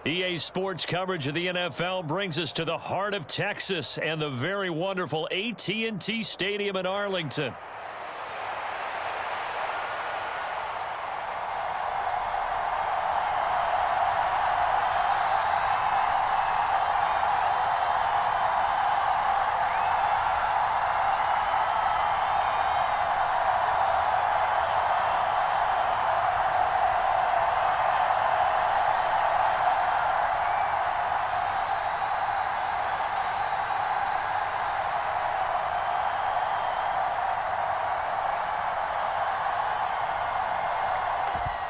EA Sports coverage of the NFL brings us to the heart of Texas and the very wonderful AT&T Stadium in Arlington.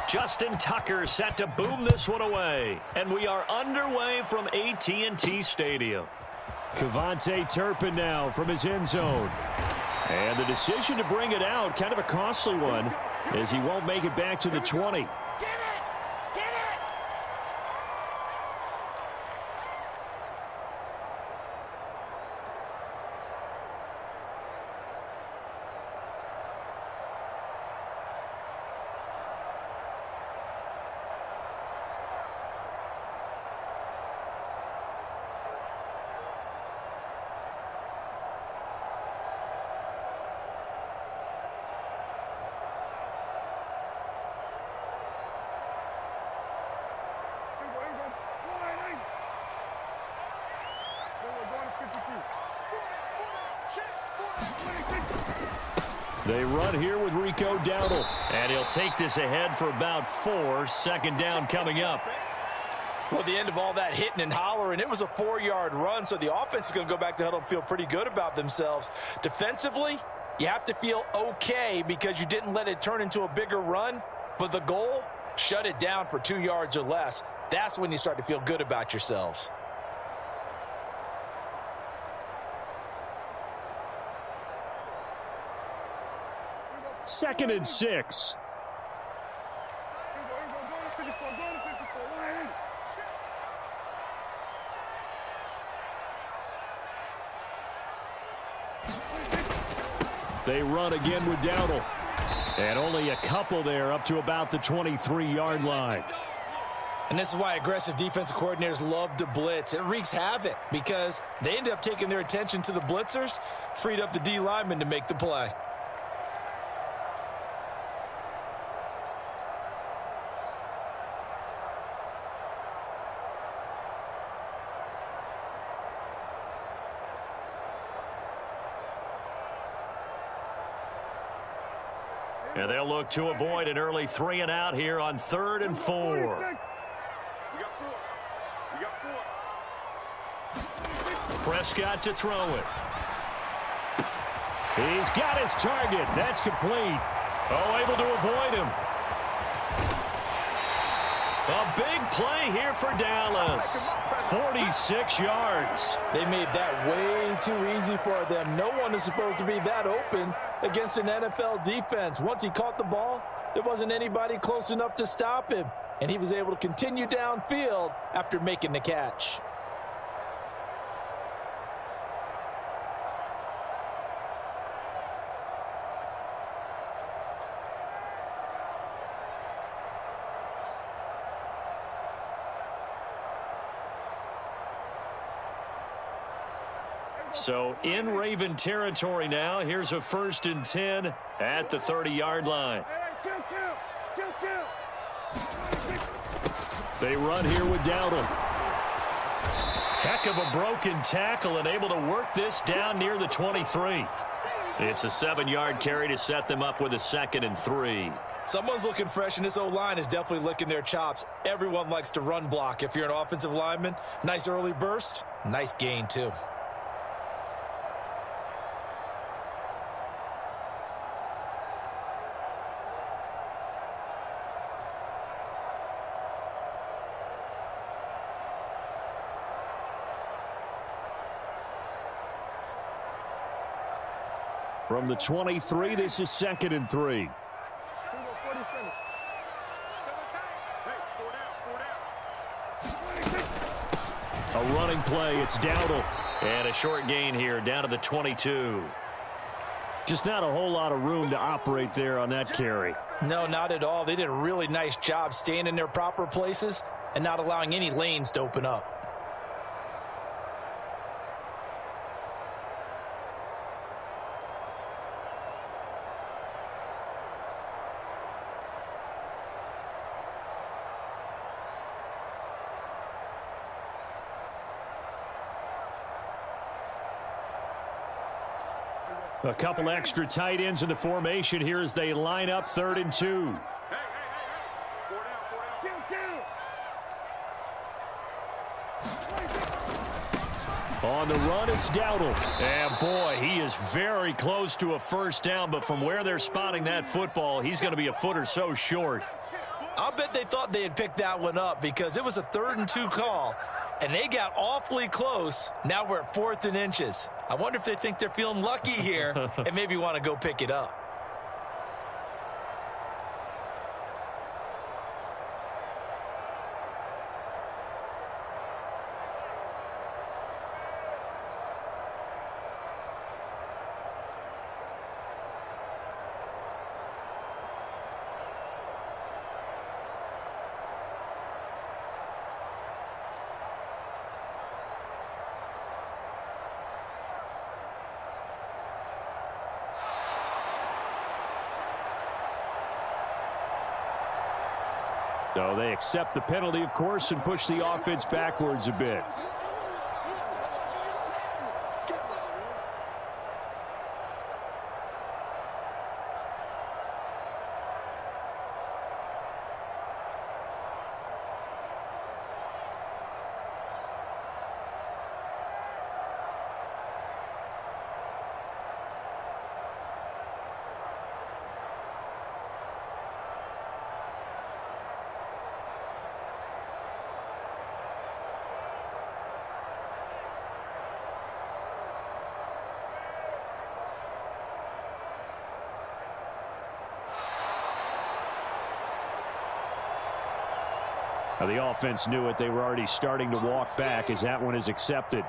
Justin Tucker set to boom this one away. And we are underway from AT&T Stadium. Kevontae Turpin now from his end zone. And the decision to bring it out, kind of a costly one, as he won't make it back to the 20. They run here with Rico Dowdle. And he'll take this ahead for about 4. Second down coming up. Well, the end of all that hitting and hollering, it was a 4-yard run, so the offense is going to go back to huddle and feel pretty good about themselves. Defensively, you have to feel okay because you didn't let it turn into a bigger run, but the goal, shut it down for 2 yards or less. That's when you start to feel good about yourselves. Second and 6. They run again with Dowdle. And only a couple there up to about the 23-yard line. And this is why aggressive defensive coordinators love to blitz. It wreaks havoc because they end up taking their attention to the blitzers, freed up the D lineman to make the play. And they'll look to avoid an early 3 and out here on 3rd and 4. Prescott to throw it. He's got his target. That's complete. Oh, able to avoid him. A big play here for Dallas. 46 yards. They made that way too easy for them. No one is supposed to be that open against an NFL defense. Once he caught the ball, there wasn't anybody close enough to stop him. And he was able to continue downfield after making the catch. So in Raven territory now. Here's a 1st and 10 at the 30-yard line. They run here with Dowdle. Heck of a broken tackle and able to work this down near the 23. It's a 7-yard carry to set them up with a 2nd and 3. Someone's looking fresh, and this O-line is definitely licking their chops. Everyone likes to run block. If you're an offensive lineman, nice early burst, nice gain too. From the 23, this is 2nd and 3. A running play. It's Dowdle. And a short gain here down to the 22. Just not a whole lot of room to operate there on that carry. No, not at all. They did a really nice job staying in their proper places and not allowing any lanes to open up. A couple extra tight ends in the formation here as they line up 3rd and 2. On the run, it's Dowdle. And boy, he is very close to a first down, but from where they're spotting that football, he's going to be a foot or so short. I'll bet they thought they had picked that one up because it was a 3rd and 2 call, and they got awfully close. Now we're at 4th and inches. I wonder if they think they're feeling lucky here and maybe want to go pick it up. So they accept the penalty, of course, and push the offense backwards a bit. Now the offense knew it. They were already starting to walk back as that one is accepted.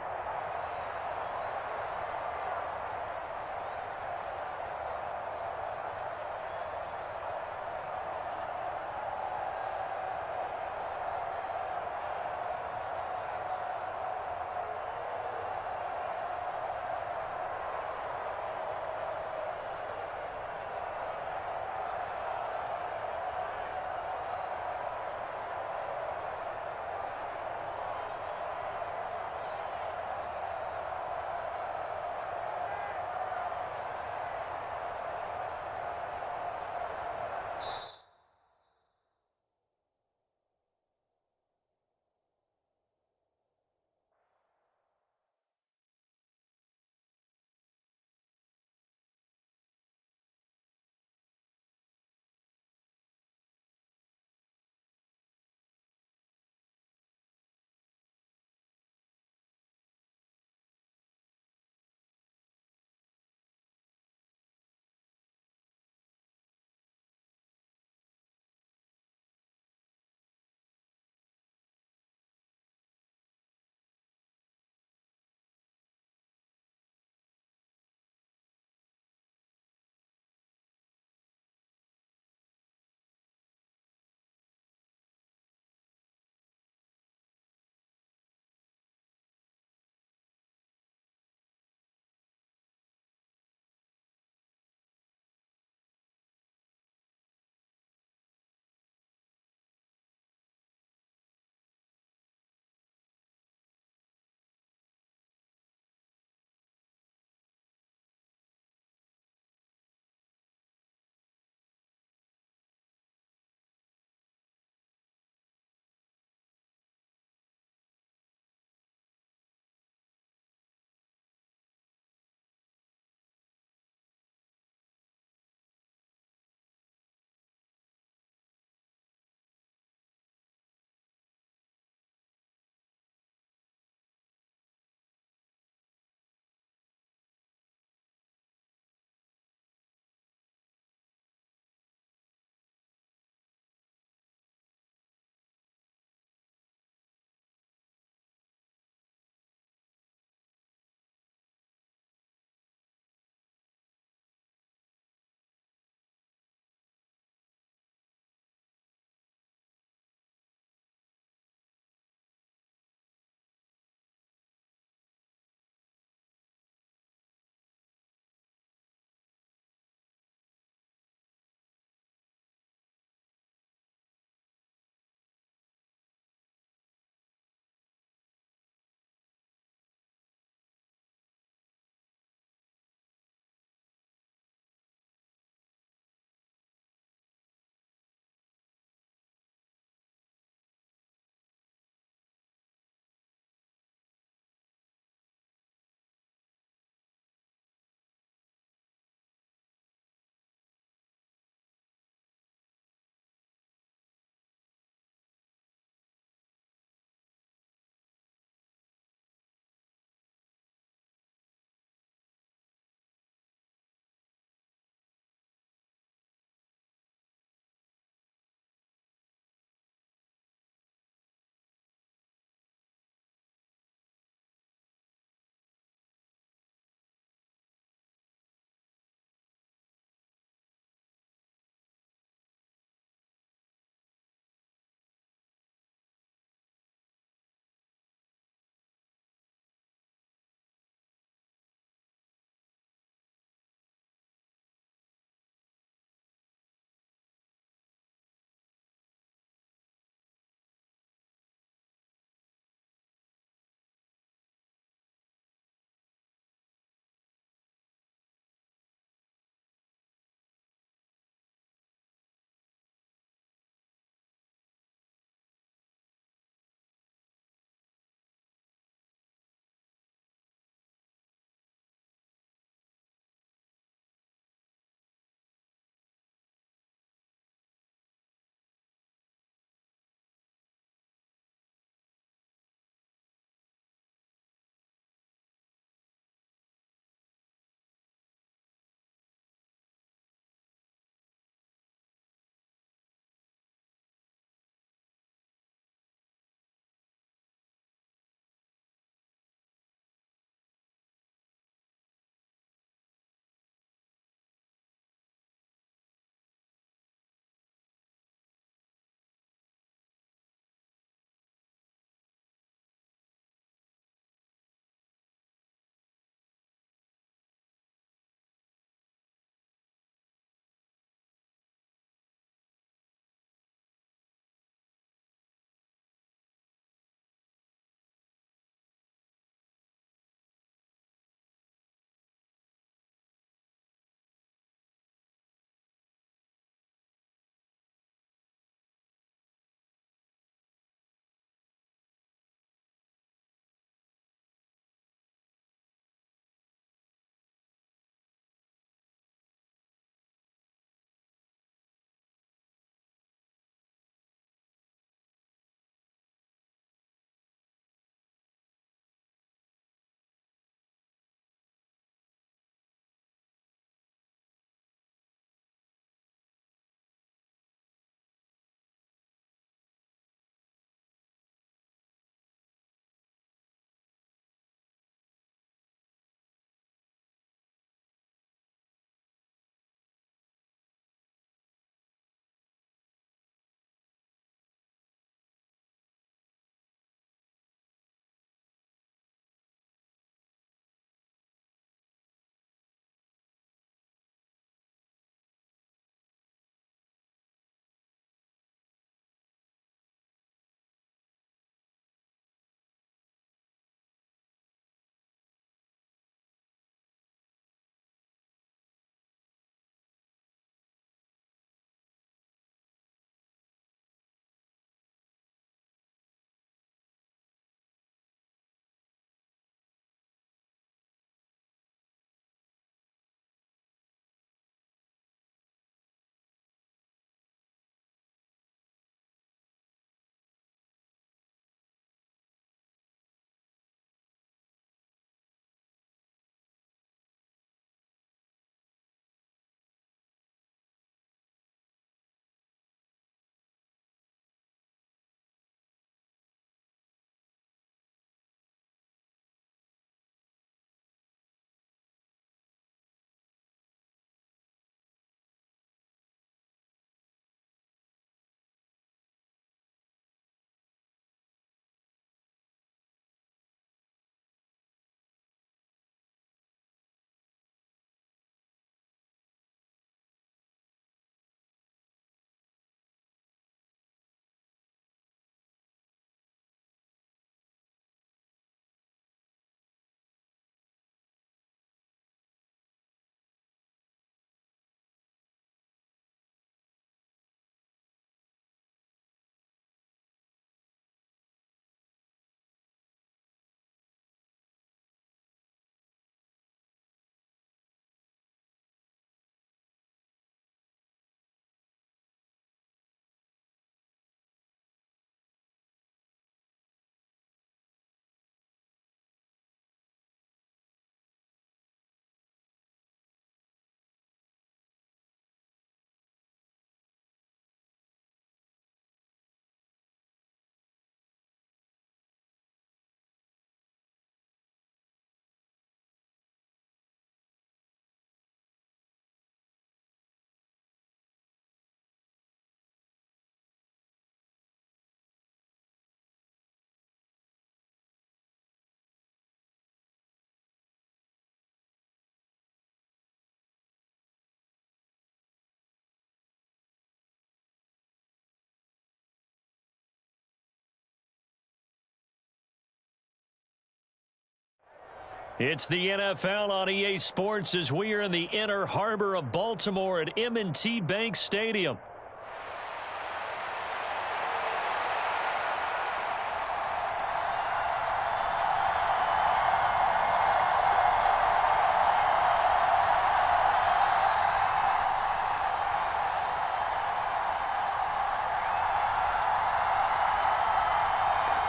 It's the NFL on EA Sports as we are in the inner harbor of Baltimore at M&T Bank Stadium.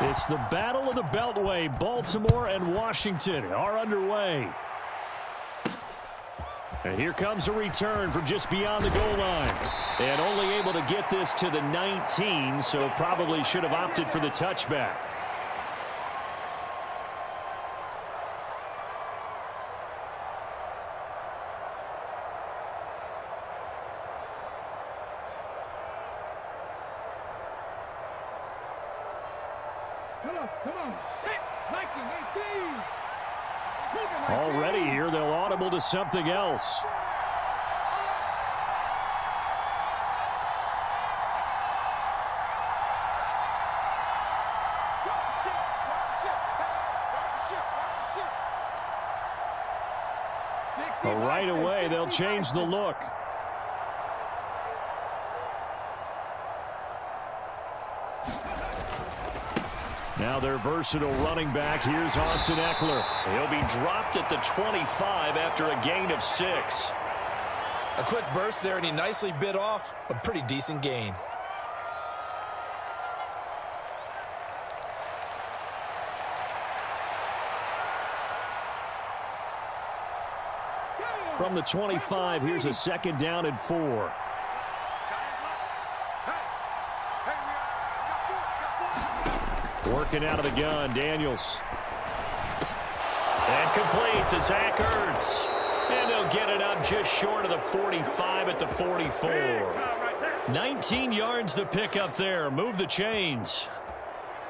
It's the Battle of the Beltway. Baltimore and Washington are underway. And here comes a return from just beyond the goal line. And only able to get this to the 19, so probably should have opted for the touchback. Already here, they'll audible to something else. Well, right away, they'll change the look. Now their versatile running back. Here's Austin Eckler. He'll be dropped at the 25 after a gain of 6. A quick burst there, and he nicely bit off a pretty decent gain. From the 25, here's a 2nd down and 4. Working out of the gun, Daniels. And complete to Zach Ertz. And they'll get it up just short of the 45 at the 44. 19 yards to pick up there. Move the chains.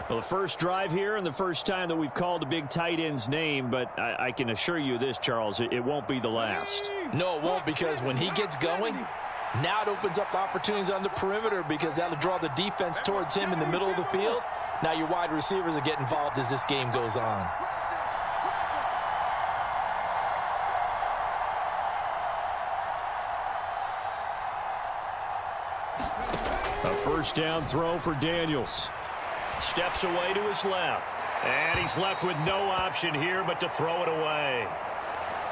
Well, the first drive here and the first time that we've called a big tight end's name, but I can assure you this, Charles, it won't be the last. No, it won't, because when he gets going, now it opens up opportunities on the perimeter, because that'll draw the defense towards him in the middle of the field. Now your wide receivers will get involved as this game goes on. A first down throw for Daniels. Steps away to his left. And he's left with no option here but to throw it away.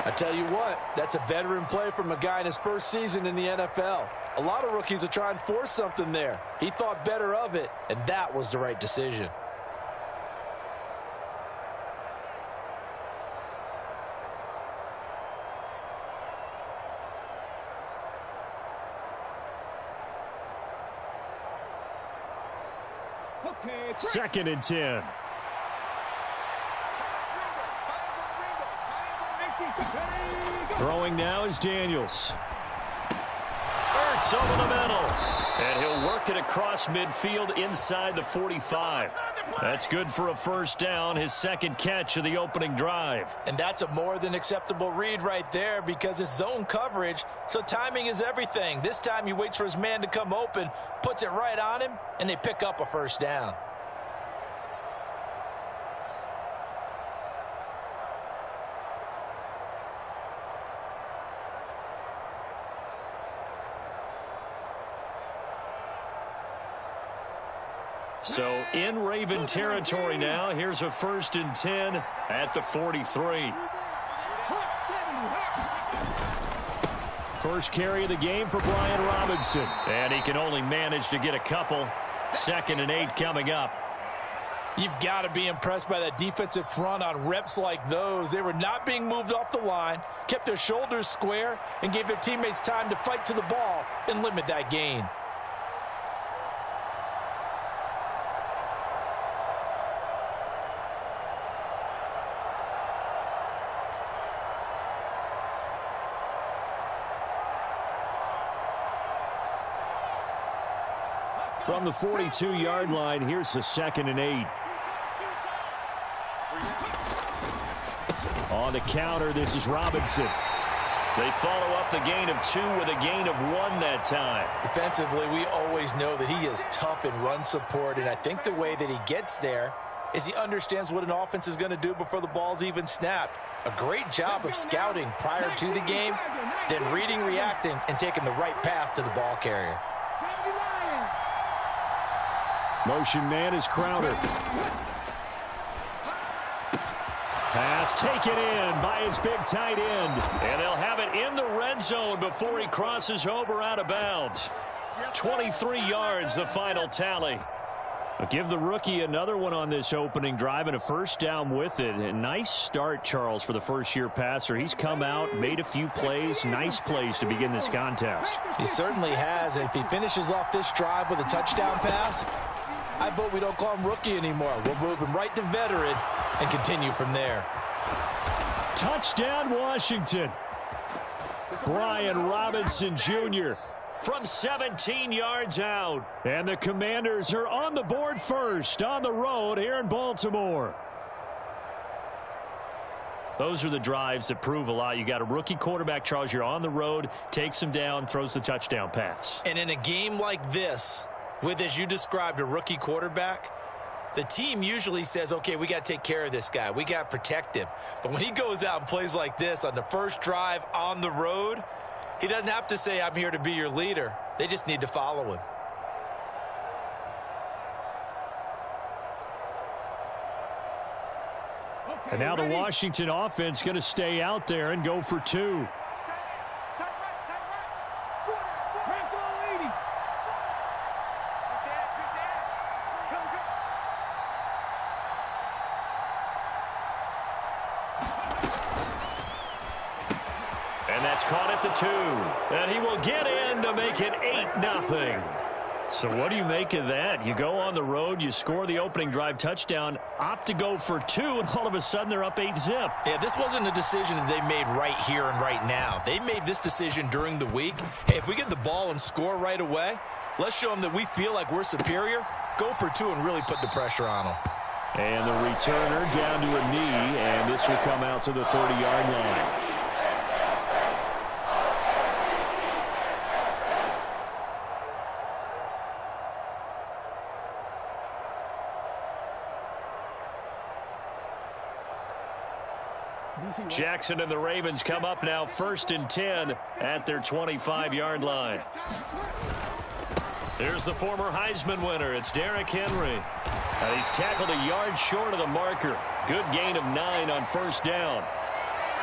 I tell you what, that's a veteran play from a guy in his first season in the NFL. A lot of rookies will try and force something there. He thought better of it, and that was the right decision. Second and 10. Throwing now is Daniels. Ertz over the middle. And he'll work it across midfield inside the 45. That's good for a first down, his 2nd catch of the opening drive. And that's a more than acceptable read right there, because it's zone coverage, so timing is everything. This time he waits for his man to come open, puts it right on him, and they pick up a first down. So in Raven territory now. Here's a 1st and 10 at the 43. First carry of the game for Brian Robinson. And he can only manage to get a couple. 2nd and 8 coming up. You've got to be impressed by that defensive front on reps like those. They were not being moved off the line, kept their shoulders square, and gave their teammates time to fight to the ball and limit that gain. From the 42-yard line, here's the 2nd and 8. On the counter, this is Robinson. They follow up the gain of 2 with a gain of 1 that time. Defensively, we always know that he is tough in run support, and I think the way that he gets there is he understands what an offense is going to do before the ball's even snapped. A great job of scouting prior to the game, then reading, reacting, and taking the right path to the ball carrier. Motion man is Crowder. Pass taken in by his big tight end. And they'll have it in the red zone before he crosses over out of bounds. 23 yards, the final tally. I'll give the rookie another one on this opening drive and a first down with it. A nice start, Charles, for the first-year passer. He's come out, made a few plays, nice plays to begin this contest. He certainly has, and if he finishes off this drive with a touchdown pass, I vote we don't call him rookie anymore. We'll move him right to veteran and continue from there. Touchdown, Washington. Brian Robinson Jr. from 17 yards out. And the Commanders are on the board first on the road here in Baltimore. Those are the drives that prove a lot. You got a rookie quarterback, Charles. You're on the road, takes him down, throws the touchdown pass. And in a game like this, with, as you described, a rookie quarterback, the team usually says, okay, we got to take care of this guy. We got to protect him. But when he goes out and plays like this on the first drive on the road, he doesn't have to say, I'm here to be your leader. They just need to follow him. And now the Washington offense going to stay out there and go for two. And that's caught at the 2. And he will get in to make it 8-0. So what do you make of that? You go on the road, you score the opening drive touchdown, opt to go for 2, and all of a sudden they're up 8-zip. Yeah, this wasn't a decision that they made right here and right now. They made this decision during the week. Hey, if we get the ball and score right away, let's show them that we feel like we're superior. Go for 2 and really put the pressure on them. And the returner down to a knee, and this will come out to the 30-yard line. Jackson and the Ravens come up now 1st and 10 at their 25-yard line. Here's the former Heisman winner. It's Derrick Henry. And he's tackled a yard short of the marker. Good gain of 9 on first down.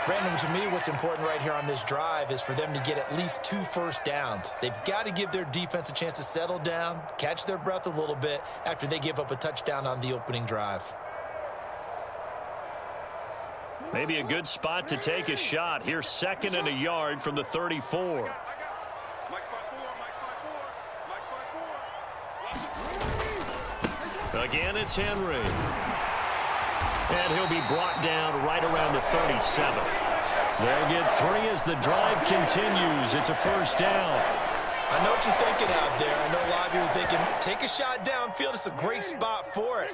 Brandon, to me, what's important right here on this drive is for them to get at least 2 first downs. They've got to give their defense a chance to settle down, catch their breath a little bit after they give up a touchdown on the opening drive. Maybe a good spot to take a shot. Here's 2nd and a yard from the 34. Again, it's Henry. And he'll be brought down right around the 37. They'll get 3 as the drive continues. It's a first down. I know what you're thinking out there. I know a lot of you are thinking, take a shot downfield. It's a great spot for it.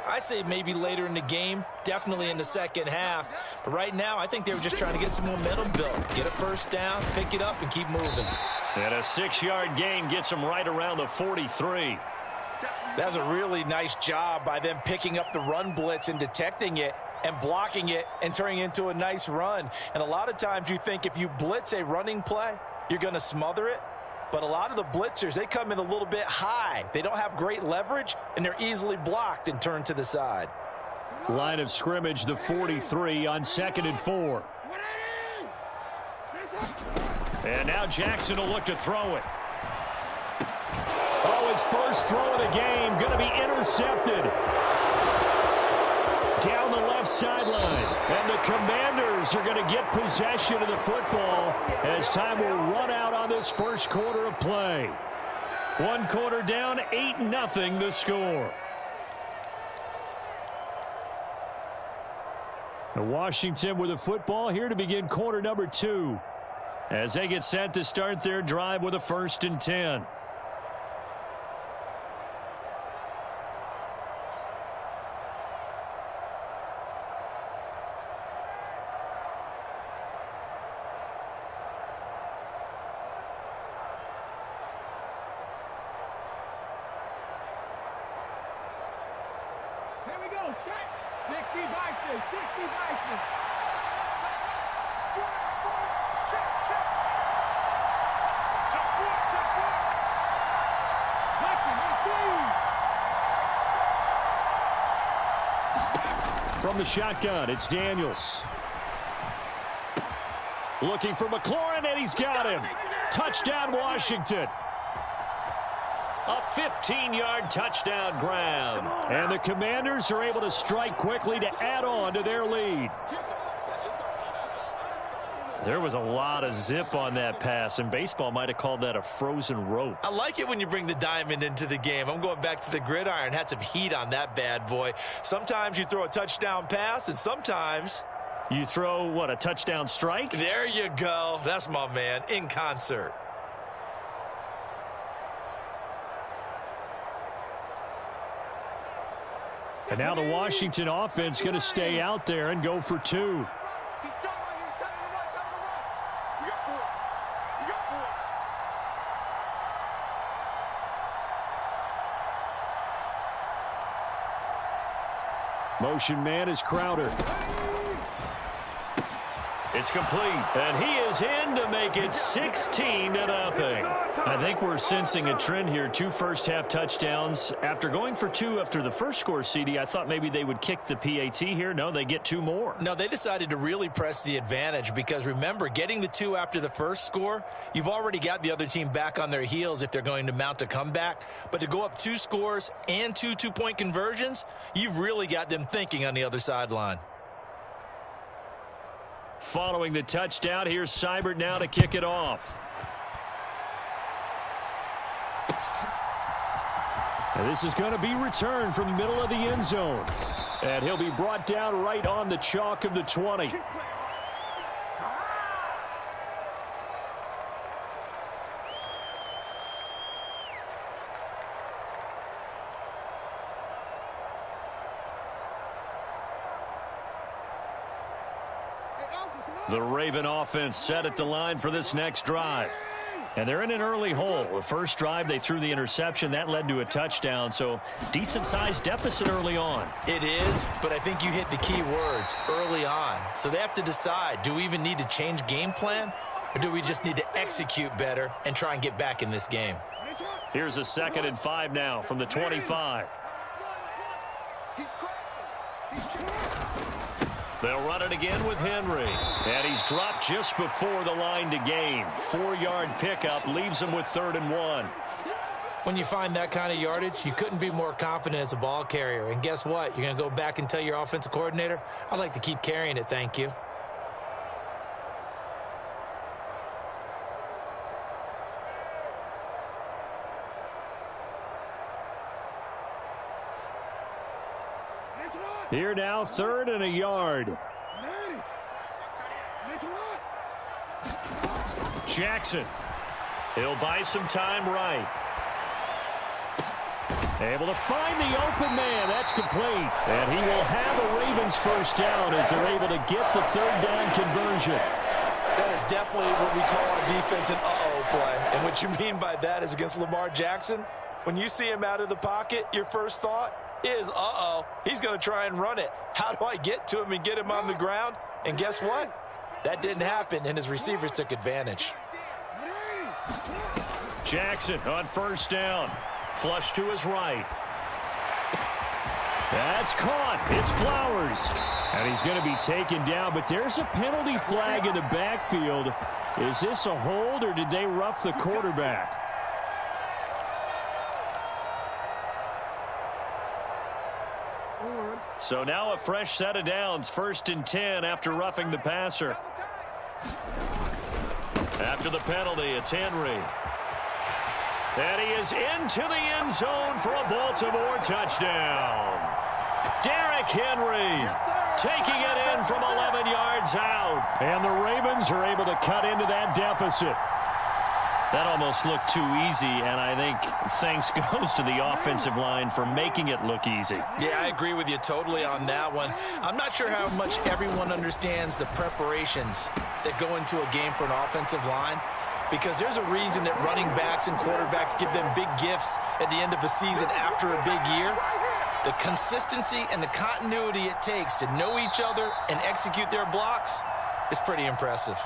I'd say maybe later in the game, definitely in the second half. But right now, I think they were just trying to get some momentum built. Get a first down, pick it up, and keep moving. And a 6-yard gain gets them right around the 43. That's a really nice job by them picking up the run blitz and detecting it and blocking it and turning it into a nice run. And a lot of times you think if you blitz a running play, you're going to smother it. But a lot of the blitzers, they come in a little bit high. They don't have great leverage, and they're easily blocked and turned to the side. Line of scrimmage, the 43 on 2nd and 4. And now Jackson will look to throw it. Oh, his first throw of the game going to be intercepted. Down the left sideline. And the Commanders are going to get possession of the football as time will run out on this first quarter of play. 1 quarter down, 8-0 the score. And Washington with the football here to begin quarter number 2 as they get set to start their drive with a 1st and 10. From the shotgun, it's Daniels. Looking for McLaurin, and he's got him. Touchdown, Washington. A 15-yard touchdown grab. And the Commanders are able to strike quickly to add on to their lead. There was a lot of zip on that pass, and baseball might have called that a frozen rope. I like it when you bring the diamond into the game. I'm going back to the gridiron. Had some heat on that bad boy. Sometimes you throw a touchdown pass, and sometimes you throw, what, a touchdown strike? There you go. That's my man, in concert. And now the Washington offense going to stay out there and go for two. Motion man is Crowder. It's complete, and he is in to make it 16-0. I think we're sensing a trend here. 2 first-half touchdowns. After going for 2 after the first score, CD, I thought maybe they would kick the PAT here. No, they get 2 more. No, they decided to really press the advantage because, remember, getting the 2 after the first score, you've already got the other team back on their heels if they're going to mount a comeback. But to go up 2 scores and 2 two-point conversions, you've really got them thinking on the other sideline. Following the touchdown, here's Seibert now to kick it off. And this is going to be returned from the middle of the end zone. And he'll be brought down right on the chalk of the 20. The Raven offense set at the line for this next drive. And they're in an early hole. The first drive, they threw the interception. That led to a touchdown, so decent-sized deficit early on. It is, but I think you hit the key words, early on. So they have to decide, do we even need to change game plan, or do we just need to execute better and try and get back in this game? Here's a 2nd and 5 now from the 25. They'll run it again with Henry. And he's dropped just before the line to gain. 4-yard pickup leaves him with 3rd and 1. When you find that kind of yardage, you couldn't be more confident as a ball carrier. And guess what? You're going to go back and tell your offensive coordinator, I'd like to keep carrying it, thank you. Here now, 3rd and a yard. Jackson. He'll buy some time right. Able to find the open man. That's complete. And he will have a Ravens first down as they're able to get the 3rd down conversion. That is definitely what we call our defense an uh-oh play. And what you mean by that is against Lamar Jackson, when you see him out of the pocket, your first thought is, uh-oh, he's going to try and run it. How do I get to him and get him on the ground? And guess what? That didn't happen, and his receivers took advantage. Jackson on first down. Flush to his right. That's caught. It's Flowers. And he's going to be taken down, but there's a penalty flag in the backfield. Is this a hold, or did they rough the quarterback? So now a fresh set of downs. 1st and 10 after roughing the passer. After the penalty, it's Henry. And he is into the end zone for a Baltimore touchdown. Derrick Henry taking it in from 11 yards out. And the Ravens are able to cut into that deficit. That almost looked too easy, and I think thanks goes to the offensive line for making it look easy. Yeah, I agree with you totally on that one. I'm not sure how much everyone understands the preparations that go into a game for an offensive line, because there's a reason that running backs and quarterbacks give them big gifts at the end of the season after a big year. The consistency and the continuity it takes to know each other and execute their blocks is pretty impressive.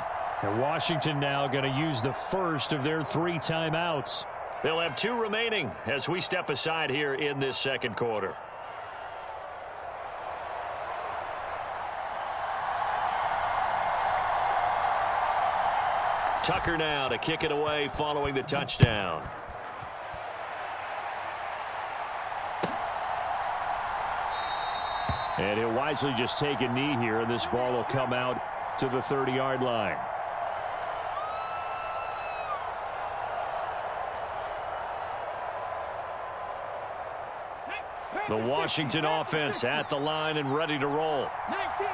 And Washington now going to use the first of their 3 timeouts. They'll have 2 remaining as we step aside here in this second quarter. Tucker now to kick it away following the touchdown. And he'll wisely just take a knee here, and this ball will come out to the 30-yard line. The Washington offense at the line and ready to roll.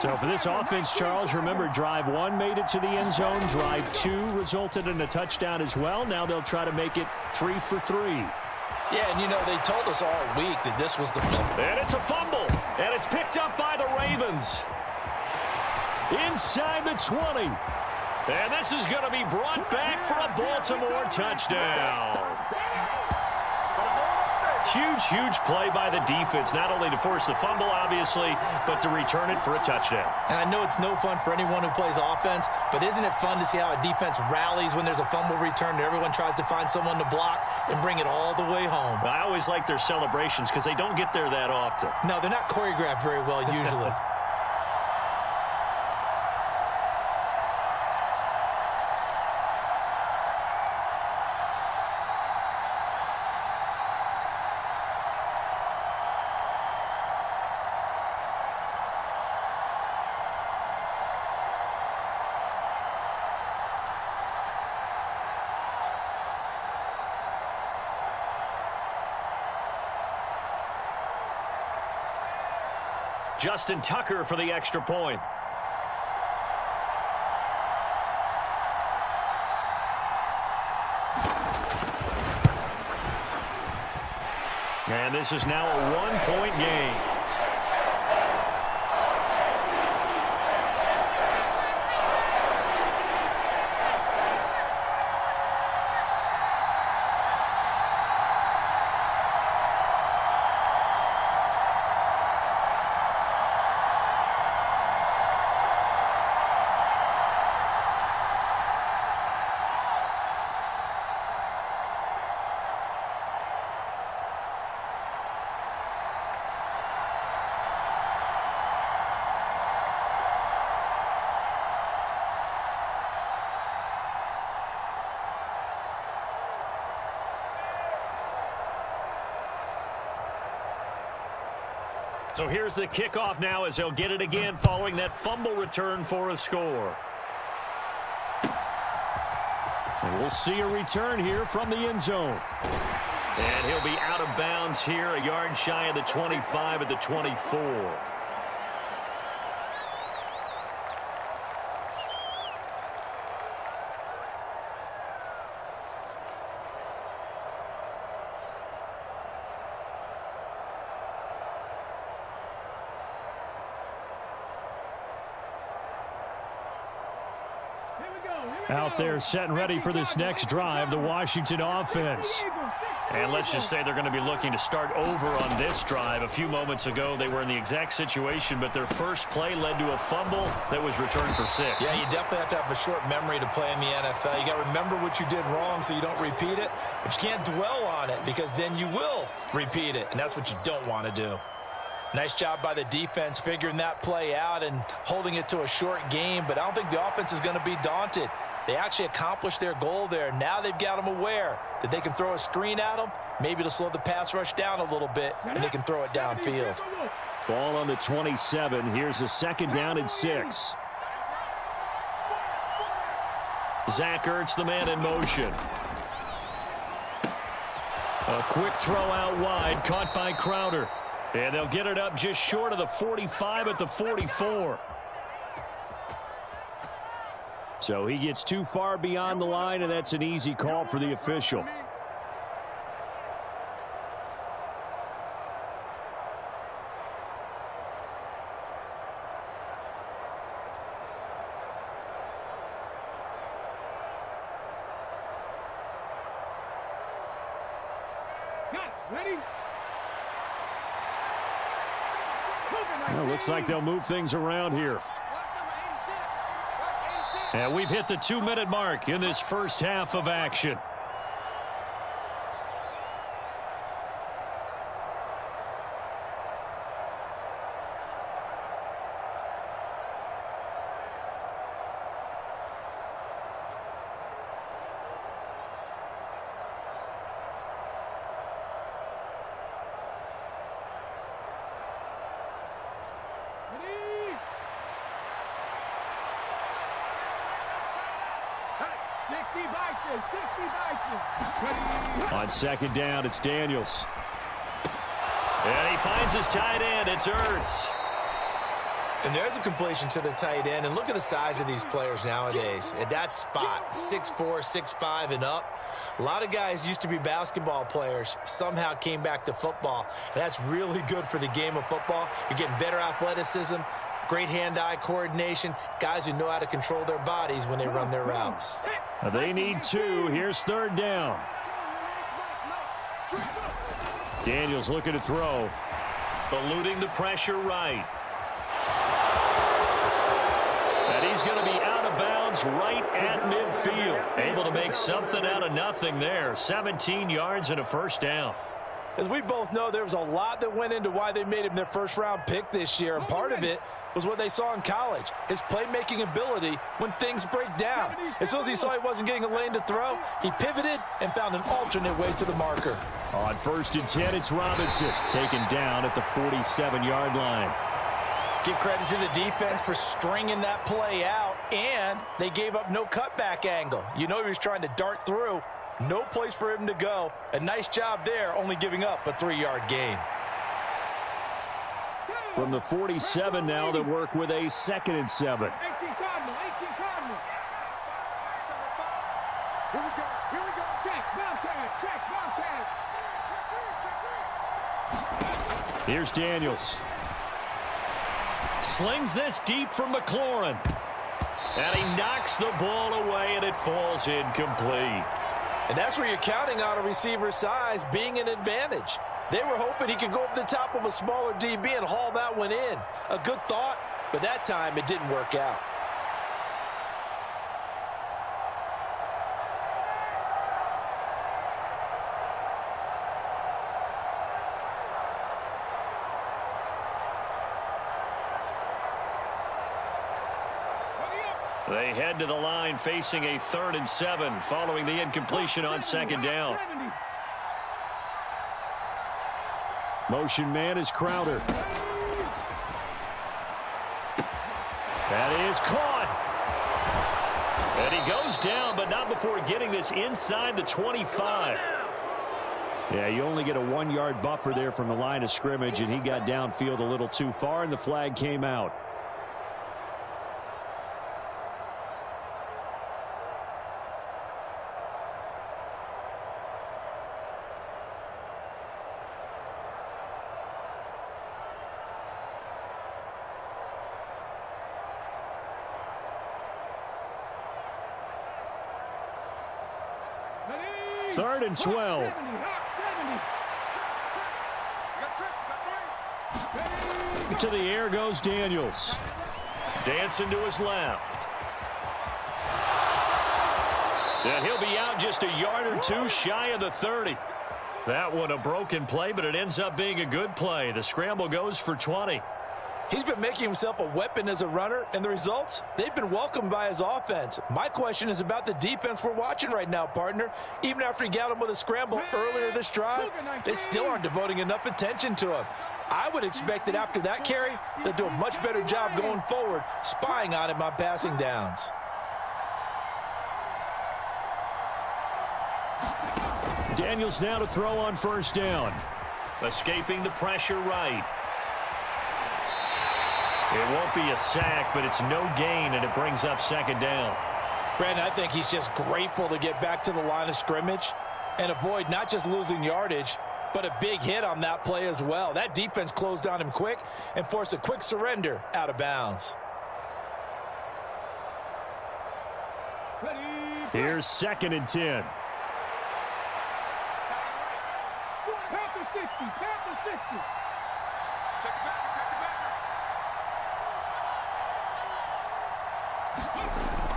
So for this offense, Charles, remember, drive 1 made it to the end zone. Drive 2 resulted in a touchdown as well. Now they'll try to make it 3 for 3. Yeah, and you know, they told us all week that this was the fumble. And it's a fumble. And it's picked up by the Ravens. Inside the 20. And this is going to be brought back for a Baltimore touchdown. Huge, huge play by the defense, not only to force the fumble, obviously, but to return it for a touchdown. And I know it's no fun for anyone who plays offense, but isn't it fun to see how a defense rallies when there's a fumble return and everyone tries to find someone to block and bring it all the way home? I always like their celebrations because they don't get there that often. No, they're not choreographed very well usually. Justin Tucker for the extra point. And this is now a 1-point game. So here's the kickoff now as they'll get it again following that fumble return for a score. And we'll see a return here from the end zone. And he'll be out of bounds here, a yard shy of the 25 at the 24. Out there set and ready for this next drive, the Washington offense. And let's just say they're going to be looking to start over on this drive. A few moments ago, they were in the exact situation, but their first play led to a fumble that was returned for 6. Yeah, you definitely have to have a short memory to play in the NFL. You got to remember what you did wrong so you don't repeat it, but you can't dwell on it because then you will repeat it, and that's what you don't want to do. Nice job by the defense figuring that play out and holding it to a short game, but I don't think the offense is going to be daunted. They actually accomplished their goal there. Now they've got them aware that they can throw a screen at them. Maybe to slow the pass rush down a little bit, and they can throw it downfield. Ball on the 27. Here's a 2nd down and 6. Zach Ertz, the man in motion. A quick throw out wide, caught by Crowder. And they'll get it up just short of the 45 at the 44. So he gets too far beyond the line, and that's an easy call for the official. Well, looks like they'll move things around here. And we've hit the 2-minute mark in this first half of action. On second down, it's Daniels. And he finds his tight end. It's Ertz. And there's a completion to the tight end. And look at the size of these players nowadays. At that spot, 6'4", 6'5", and up. A lot of guys used to be basketball players, somehow came back to football. And that's really good for the game of football. You're getting better athleticism, great hand-eye coordination, guys who know how to control their bodies when they run their routes. They need 2. Here's third down. Daniels looking to throw. Eluding the pressure right. And he's going to be out of bounds right at midfield. Able to make something out of nothing there. 17 yards and a first down. As we both know, there was a lot that went into why they made him their first-round pick this year, and part of it was what they saw in college, his playmaking ability when things break down. As soon as he saw he wasn't getting a lane to throw, he pivoted and found an alternate way to the marker. On 1st and 10, it's Robinson, taken down at the 47-yard line. Give credit to the defense for stringing that play out, and they gave up no cutback angle. You know he was trying to dart through. No place for him to go. A nice job there, only giving up a 3-yard gain. From the 47 now, they work with a 2nd and 7. Here's Daniels. Slings this deep from McLaurin. And he knocks the ball away, and it falls incomplete. And that's where you're counting on a receiver's size being an advantage. They were hoping he could go up the top of a smaller DB and haul that one in. A good thought, but that time it didn't work out. They head to the line facing a 3rd and 7 following the incompletion on 2nd down. Motion man is Crowder. That is caught. And he goes down, but not before getting this inside the 25. Yeah, you only get a 1-yard buffer there from the line of scrimmage, and he got downfield a little too far, and the flag came out. Third and 12. To the air goes Daniels. Dancing to his left. And he'll be out just a yard or 2 shy of the 30. That one a broken play, but it ends up being a good play. The scramble goes for 20. He's been making himself a weapon as a runner, and the results, they've been welcomed by his offense. My question is about the defense we're watching right now, partner. Even after he got him with a scramble earlier this drive, they still aren't devoting enough attention to him. I would expect that after that carry, they'll do a much better job going forward, spying on him on passing downs. Daniels now to throw on 1st down. Escaping the pressure right. It won't be a sack, but it's no gain, and it brings up 2nd down. Brandon, I think he's just grateful to get back to the line of scrimmage and avoid not just losing yardage, but a big hit on that play as well. That defense closed on him quick and forced a quick surrender out of bounds. Here's 2nd and 10.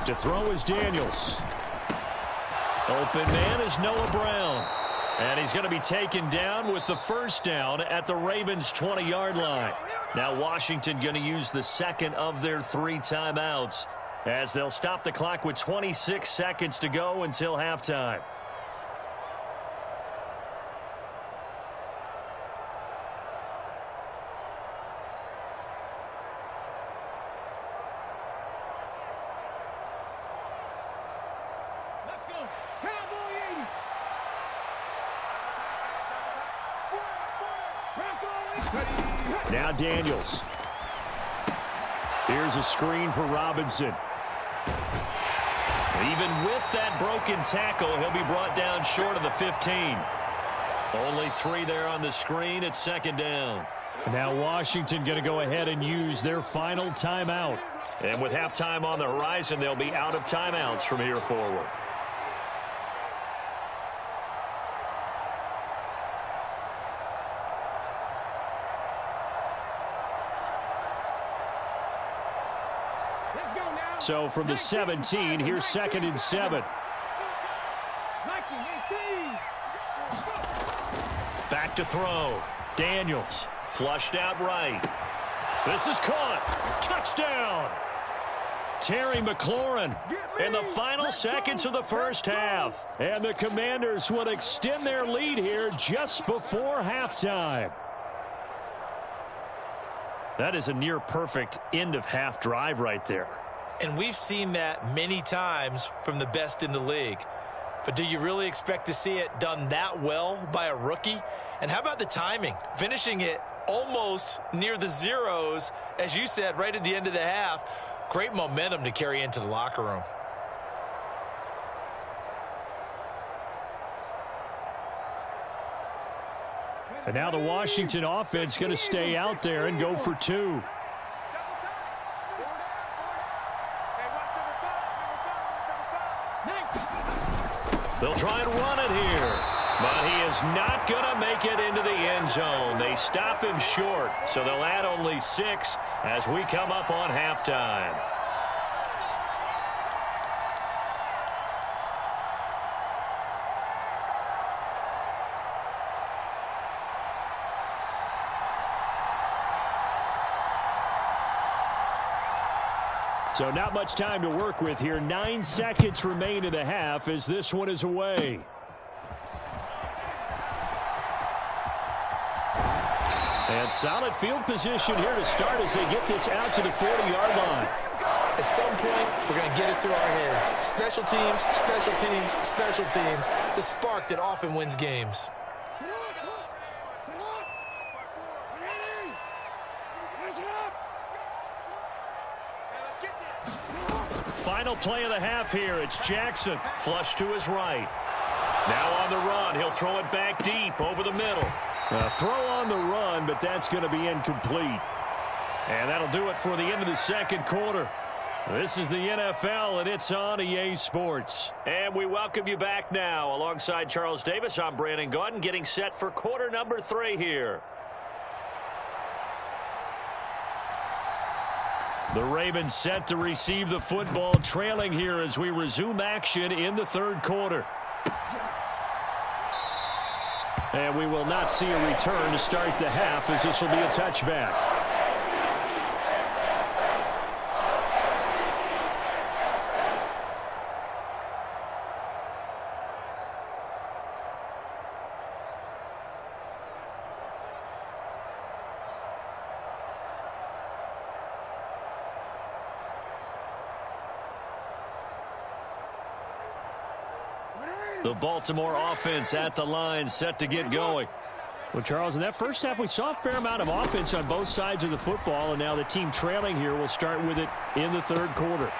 To throw is Daniels. Open man is Noah Brown. And he's going to be taken down with the first down at the Ravens' 20-yard line. Now Washington going to use the second of their 3 timeouts as they'll stop the clock with 26 seconds to go until halftime. Now Daniels. Here's a screen for Robinson. Even with that broken tackle, he'll be brought down short of the 15. Only 3 there on the screen at second down. Now Washington going to go ahead and use their final timeout. And with halftime on the horizon, they'll be out of timeouts from here forward. So from the 17, here's 2nd and 7. Back to throw. Daniels flushed out right. This is caught. Touchdown. Terry McLaurin in the final seconds of the first half. And the Commanders will extend their lead here just before halftime. That is a near perfect end of half drive right there. And we've seen that many times from the best in the league. But do you really expect to see it done that well by a rookie? And how about the timing? Finishing it almost near the zeros, as you said, right at the end of the half. Great momentum to carry into the locker room. And now the Washington offense going to stay out there and go for 2. They'll try and run it here, but he is not going to make it into the end zone. They stop him short, so they'll add only 6 as we come up on halftime. So not much time to work with here. 9 seconds remain in the half as this one is away. And solid field position here to start as they get this out to the 40-yard line. At some point, we're going to get it through our heads. Special teams, special teams, special teams. The spark that often wins games. Final play of the half here. It's Jackson. Flush to his right. Now on the run. He'll throw it back deep over the middle. Throw on the run, but that's going to be incomplete. And that'll do it for the end of the second quarter. This is the NFL, and it's on EA Sports. And we welcome you back now. Alongside Charles Davis, I'm Brandon Gaudin, getting set for quarter number 3 here. The Ravens set to receive the football, trailing here as we resume action in the third quarter. And we will not see a return to start the half, as this will be a touchback. The Baltimore offense at the line, set to get going. Well, Charles, in that first half, we saw a fair amount of offense on both sides of the football, and now the team trailing here will start with it in the third quarter.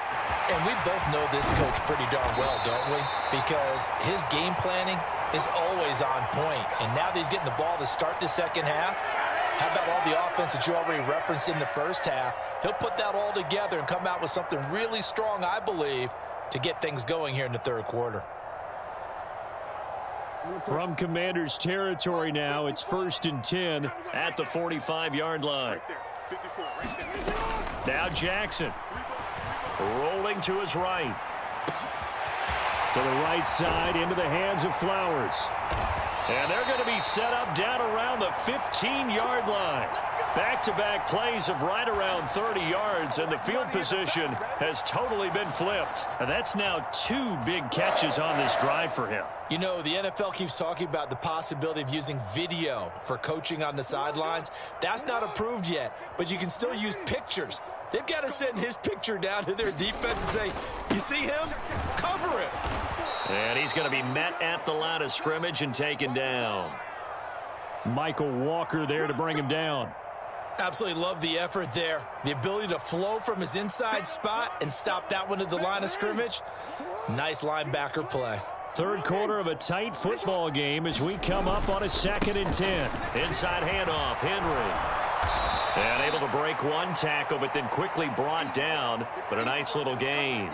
And we both know this coach pretty darn well, don't we? Because his game planning is always on point. And now that he's getting the ball to start the second half, how about all the offense that you already referenced in the first half? He'll put that all together and come out with something really strong, I believe, to get things going here in the third quarter. From Commanders territory now, it's 1st and 10 at the 45-yard line. Now Jackson rolling Rolling to his right. To the right side, into the hands of Flowers. And they're going to be set up down around the 15-yard line. Back-to-back plays of right around 30 yards, and the field position has totally been flipped. And that's now 2 big catches on this drive for him. You know, the NFL keeps talking about the possibility of using video for coaching on the sidelines. That's not approved yet, but you can still use pictures. They've got to send his picture down to their defense and say, you see him? Cover it. And he's going to be met at the line of scrimmage and taken down. Michael Walker there to bring him down. Absolutely love the effort there. The ability to flow from his inside spot and stop that one at the line of scrimmage. Nice linebacker play. Third quarter of a tight football game as we come up on a 2nd and 10. Inside handoff, Henry. And able to break one tackle, but then quickly brought down. But a nice little gain.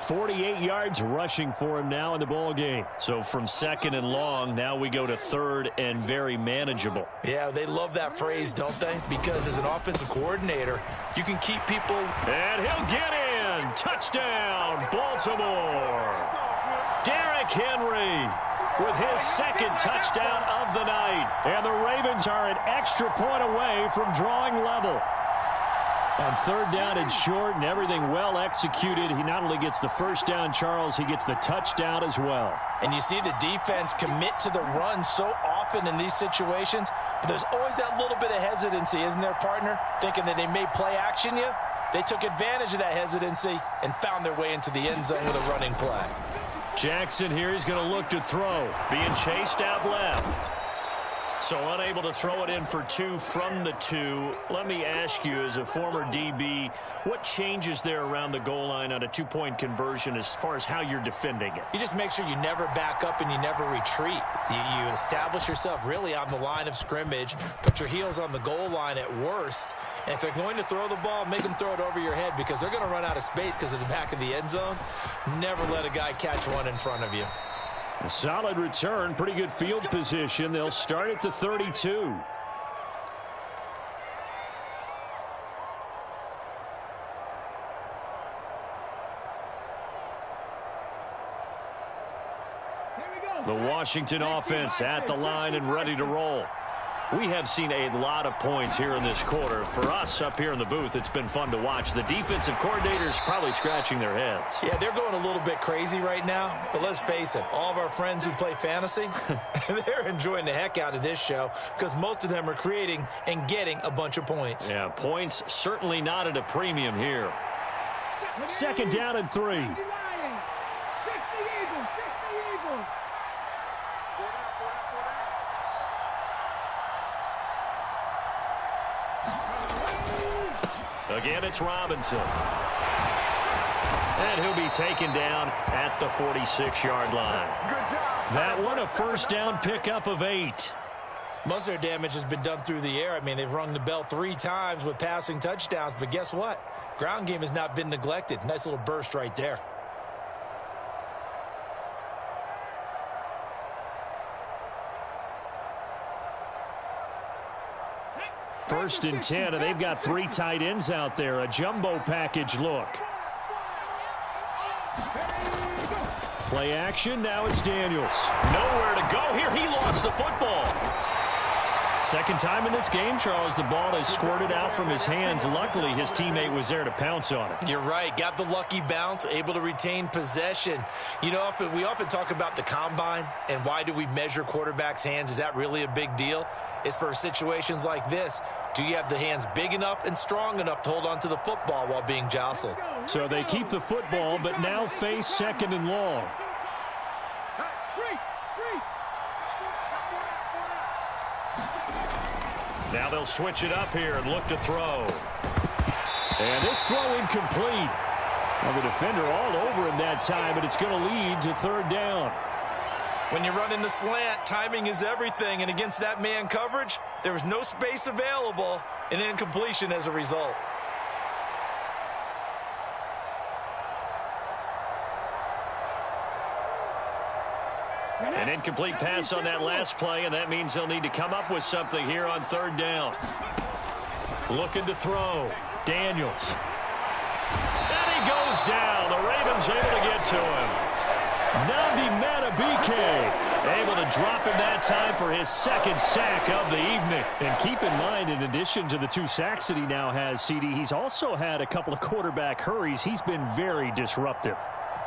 48 yards rushing for him now in the ball game. So from 2nd and long, now we go to 3rd and very manageable. Yeah, they love that phrase, don't they? Because as an offensive coordinator, you can keep people. And he'll get in. Touchdown, Baltimore. Derrick Henry with his 2nd touchdown of the night. And the Ravens are an extra point away from drawing level. On 3rd down and short, and everything well executed. He not only gets the first down, Charles, he gets the touchdown as well. And you see the defense commit to the run so often in these situations. But there's always that little bit of hesitancy, isn't there, partner? Thinking that they may play action you. They took advantage of that hesitancy and found their way into the end zone with a running play. Jackson here is going to look to throw. Being chased out left. So unable to throw it in for 2 from the 2. Let me ask you, as a former DB, what changes there around the goal line on a 2-point conversion as far as how you're defending it? You just make sure you never back up and you never retreat. You establish yourself really on the line of scrimmage, put your heels on the goal line at worst, and if they're going to throw the ball, make them throw it over your head because they're going to run out of space because of the back of the end zone. Never let a guy catch one in front of you. A solid return, pretty good field position. They'll start at the 32. The Washington offense at the line and ready to roll. We have seen a lot of points here in this quarter. For us up here in the booth, it's been fun to watch. The defensive coordinators probably scratching their heads. Yeah, they're going a little bit crazy right now. But let's face it, all of our friends who play fantasy, they're enjoying the heck out of this show because most of them are creating and getting a bunch of points. Yeah, points certainly not at a premium here. 2nd down and 3. Again, it's Robinson. And he'll be taken down at the 46-yard line. That one a first down pickup of 8. Most of their damage has been done through the air. I mean, they've rung the bell 3 times with passing touchdowns. But guess what? Ground game has not been neglected. Nice little burst right there. First and 10, and they've got 3 tight ends out there. A jumbo package look. Play action. Now it's Daniels. Nowhere to go here. He lost the football. Second time in this game, Charles, the ball has squirted out from his hands. Luckily, his teammate was there to pounce on it. You're right. Got the lucky bounce, able to retain possession. You know, we often talk about the combine and why do we measure quarterbacks' hands. Is that really a big deal? It's for situations like this. Do you have the hands big enough and strong enough to hold on to the football while being jostled? So they keep the football, but now face 2nd and long. Now they'll switch it up here and look to throw. And this throw incomplete. Well, the defender all over him that time, but it's going to lead to 3rd down. When you run in the slant, timing is everything, and against that man coverage, there was no space available, and incompletion as a result. An incomplete pass on that last play, and that means they'll need to come up with something here on 3rd down. Looking to throw. Daniels. And he goes goes down. The Ravens able to get to him. Able to drop him that time for his second sack of the evening. And keep in mind, in addition to the 2 sacks that he now has, CD, he's also had a couple of quarterback hurries. He's been very disruptive.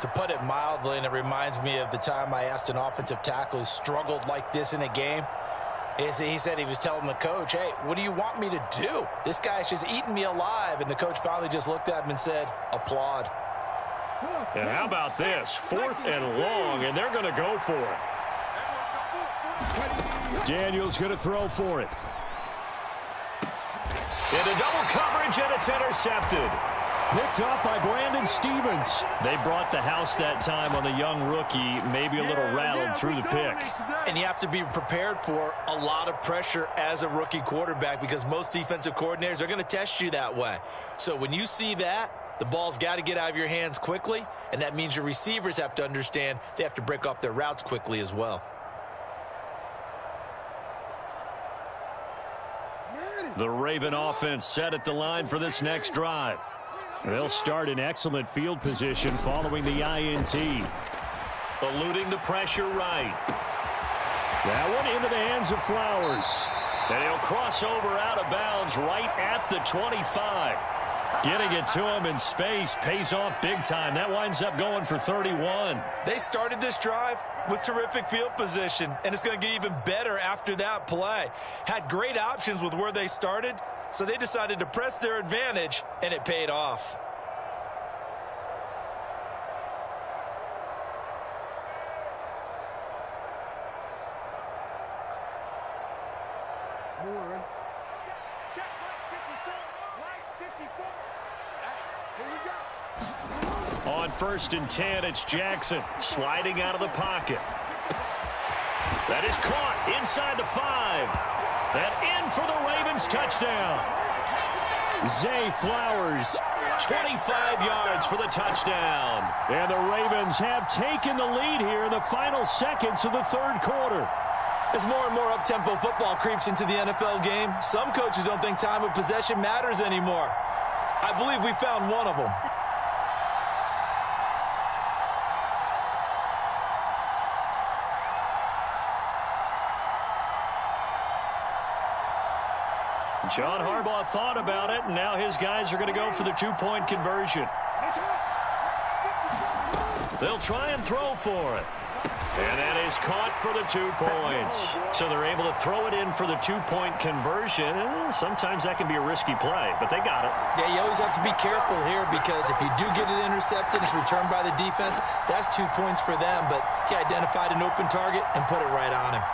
To put it mildly, and it reminds me of the time I asked an offensive tackle who struggled like this in a game. He said he was telling the coach, hey, what do you want me to do? This guy's just eating me alive. And the coach finally just looked at him and said, applaud. And how about this? 4th and long, and they're going to go for it. Daniel's going to throw for it. Into double coverage, and it's intercepted. Picked up by Brandon Stevens. They brought the house that time on the young rookie, maybe a little rattled through the pick. And you have to be prepared for a lot of pressure as a rookie quarterback because most defensive coordinators are going to test you that way. So when you see that, the ball's got to get out of your hands quickly, and that means your receivers have to understand they have to break off their routes quickly as well. The Raven offense set at the line for this next drive. They'll start in excellent field position following the INT. Eluding the pressure right. That one into the hands of Flowers. And he'll cross over out of bounds right at the 25. Getting it to him in space pays off big time. That winds up going for 31. They started this drive with terrific field position, and it's going to get even better after that play. Had great options with where they started, so they decided to press their advantage, and it paid off. On 1st and 10, it's Jackson sliding out of the pocket. That is caught inside the 5. And in for the Ravens touchdown. Zay Flowers, 25 yards for the touchdown. And the Ravens have taken the lead here in the final seconds of the 3rd quarter. As more and more up-tempo football creeps into the NFL game, some coaches don't think time of possession matters anymore. I believe we found one of them. John Harbaugh thought about it, and now his guys are going to go for the 2-point conversion. They'll try and throw for it. And that is caught for the 2 points. So they're able to throw it in for the 2-point conversion. Sometimes that can be a risky play, but they got it. Yeah, you always have to be careful here because if you do get it intercepted, it's returned by the defense, that's 2 points for them. But he identified an open target and put it right on him.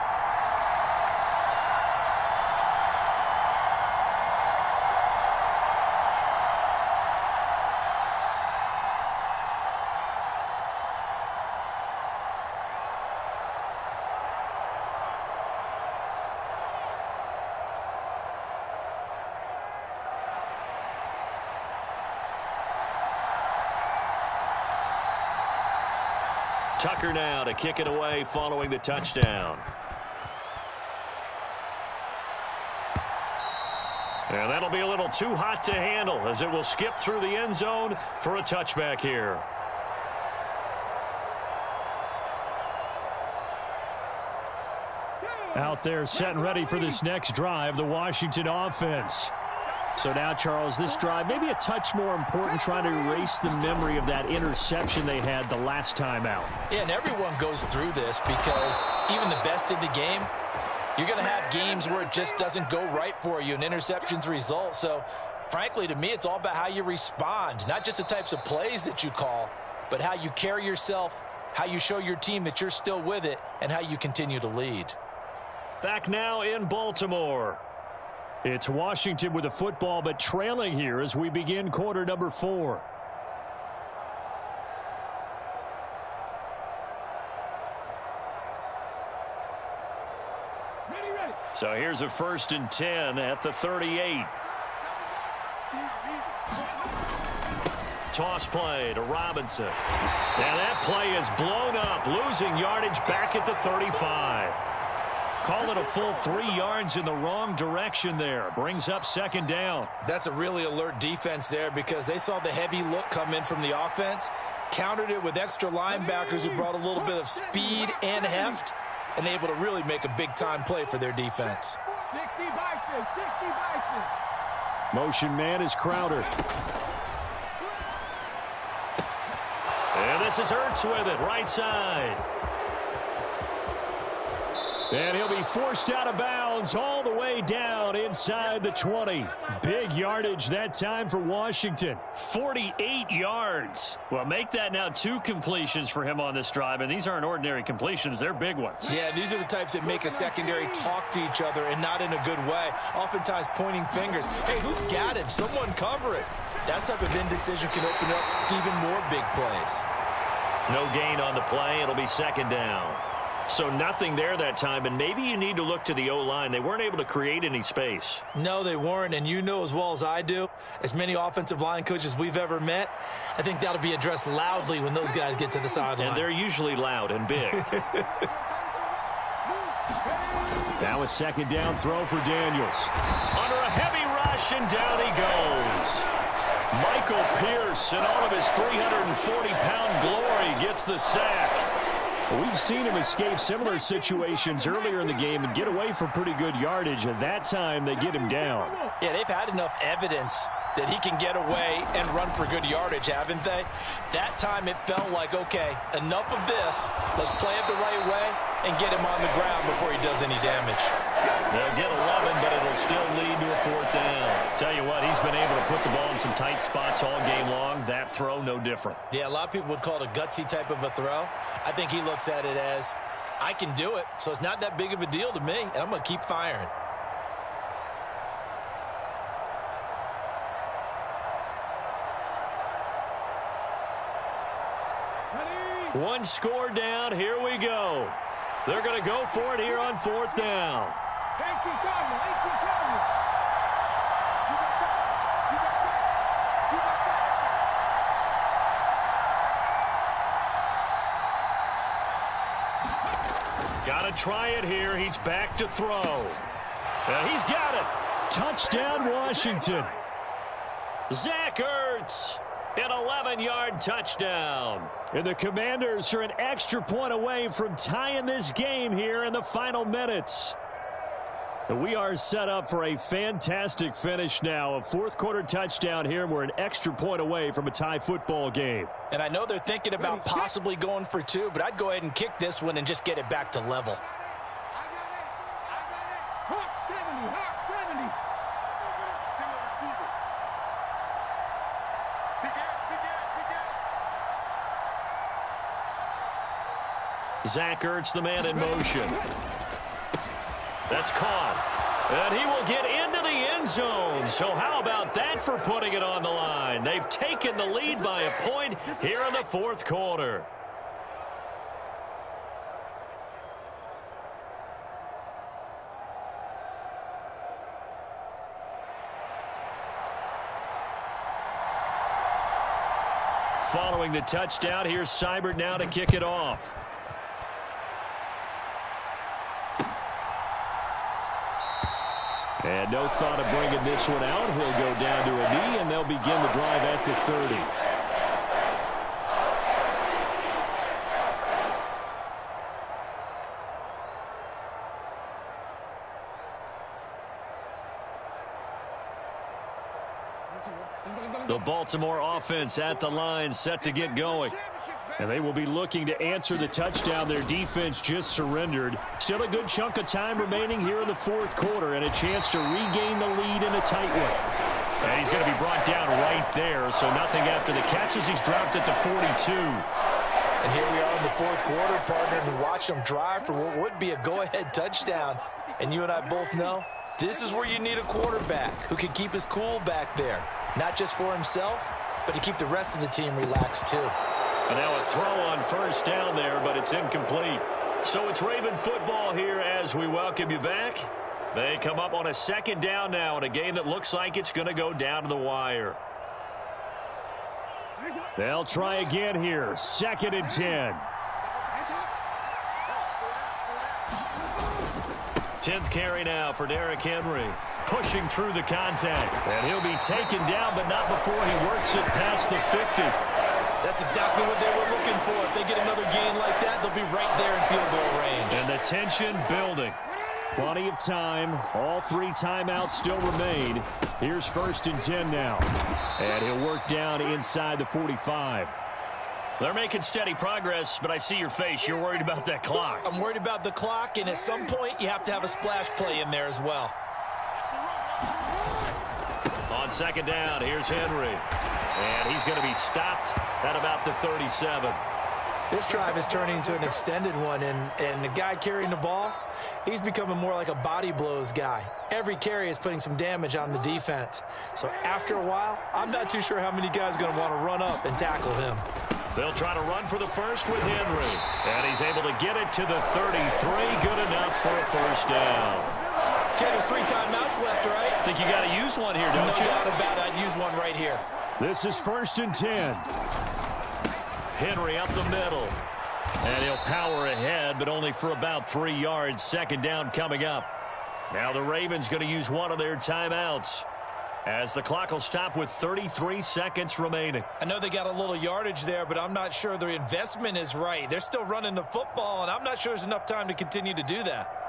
Tucker now to kick it away following the touchdown. And that'll be a little too hot to handle as it will skip through the end zone for a touchback here. Out there set and ready for this next drive, the Washington offense. So now, Charles, this drive maybe a touch more important, trying to erase the memory of that interception they had the last time out. Yeah, and everyone goes through this because even the best in the game, you're going to have games where it just doesn't go right for you and interceptions result. So, frankly, to me, it's all about how you respond, not just the types of plays that you call, but how you carry yourself, how you show your team that you're still with it, and how you continue to lead. Back now in Baltimore. It's Washington with the football, but trailing here as we begin quarter number 4. So here's a 1st and 10 at the 38. Toss play to Robinson. And that play is blown up, losing yardage back at the 35. Call it a full 3 yards in the wrong direction there. Brings up second down. That's a really alert defense there because they saw the heavy look come in from the offense, countered it with extra linebackers who brought a little bit of speed and heft, and able to really make a big-time play for their defense. 60 Motion man is Crowder. And this is Ertz with it, right side. And he'll be forced out of bounds all the way down inside the 20. Big yardage that time for Washington. 48 yards. Well, make that now 2 completions for him on this drive, and these aren't ordinary completions. They're big ones. Yeah, these are the types that make a secondary talk to each other and not in a good way. Oftentimes pointing fingers. Hey, who's got it? Someone cover it. That type of indecision can open up to even more big plays. No gain on the play. It'll be second down. So nothing there that time, and maybe you need to look to the O-line. They weren't able to create any space. No, they weren't, and you know as well as I do, as many offensive line coaches we've ever met, I think that'll be addressed loudly when those guys get to the sideline. And they're usually loud and big. That was second down throw for Daniels. Under a heavy rush, and down he goes. Michael Pierce, in all of his 340-pound glory, gets the sack. We've seen him escape similar situations earlier in the game and get away from pretty good yardage. At that time, they get him down. Yeah, they've had enough evidence that he can get away and run for good yardage, haven't they? That time it felt like, okay, enough of this. Let's play it the right way and get him on the ground before he does any damage. They'll get 11, but it'll still lead to a 4th down. Tell you what, he's been able to put the ball in some tight spots all game long. That throw, no different. Yeah, a lot of people would call it a gutsy type of a throw. I think he looks at it as, I can do it, so it's not that big of a deal to me, and I'm going to keep firing. One score down. Here we go. They're going to go for it here on 4th down. Got to try it here. He's back to throw. He's got it. Touchdown, Washington. Zach Ertz. An 11-yard touchdown. And the Commanders are an extra point away from tying this game here in the final minutes. And we are set up for a fantastic finish now. A 4th quarter touchdown here, and we're an extra point away from a tie football game. And I know they're thinking about possibly going for 2, but I'd go ahead and kick this one and just get it back to level. Zach Ertz, the man in motion. That's caught. And he will get into the end zone. So how about that for putting it on the line? They've taken the lead by a point here in the 4th quarter. Following the touchdown, here's Seibert now to kick it off. And no thought of bringing this one out. He'll go down to a knee, and they'll begin the drive at the 30. The Baltimore offense at the line, set to get going. And they will be looking to answer the touchdown their defense just surrendered. Still a good chunk of time remaining here in the 4th quarter, and a chance to regain the lead in a tight one. And he's going to be brought down right there, so nothing after the catches. He's dropped at the 42. And here we are in the 4th quarter, partners, and watch them drive for what would be a go-ahead touchdown. And you and I both know this is where you need a quarterback who can keep his cool back there, not just for himself, but to keep the rest of the team relaxed too. And now a throw on 1st down there, but it's incomplete. So it's Raven football here as we welcome you back. They come up on a 2nd down now in a game that looks like it's going to go down to the wire. They'll try again here. 2nd and 10. 10th carry now for Derrick Henry. Pushing through the contact. And he'll be taken down, but not before he works it past the 50. That's exactly what they were looking for. If they get another gain like that, they'll be right there in field goal range. And the tension building. Plenty of time. All 3 timeouts still remain. Here's 1st and 10 now. And he'll work down inside the 45. They're making steady progress, but I see your face. You're worried about that clock. I'm worried about the clock, and at some point, you have to have a splash play in there as well. On 2nd down, here's Henry. And he's going to be stopped at about the 37. This drive is turning into an extended one, and the guy carrying the ball, he's becoming more like a body blows guy. Every carry is putting some damage on the defense. So after a while, I'm not too sure how many guys are going to want to run up and tackle him. They'll try to run for the first with Henry. And he's able to get it to the 33. Good enough for a 1st down. Okay, there's 3 timeouts left, right? I think you got to use one here, don't you? No doubt about it. I'd use one right here. This is 1st and 10. Henry up the middle. And he'll power ahead, but only for about 3 yards. 2nd down coming up. Now the Ravens going to use one of their timeouts, as the clock will stop with 33 seconds remaining. I know they got a little yardage there, but I'm not sure their investment is right. They're still running the football, and I'm not sure there's enough time to continue to do that.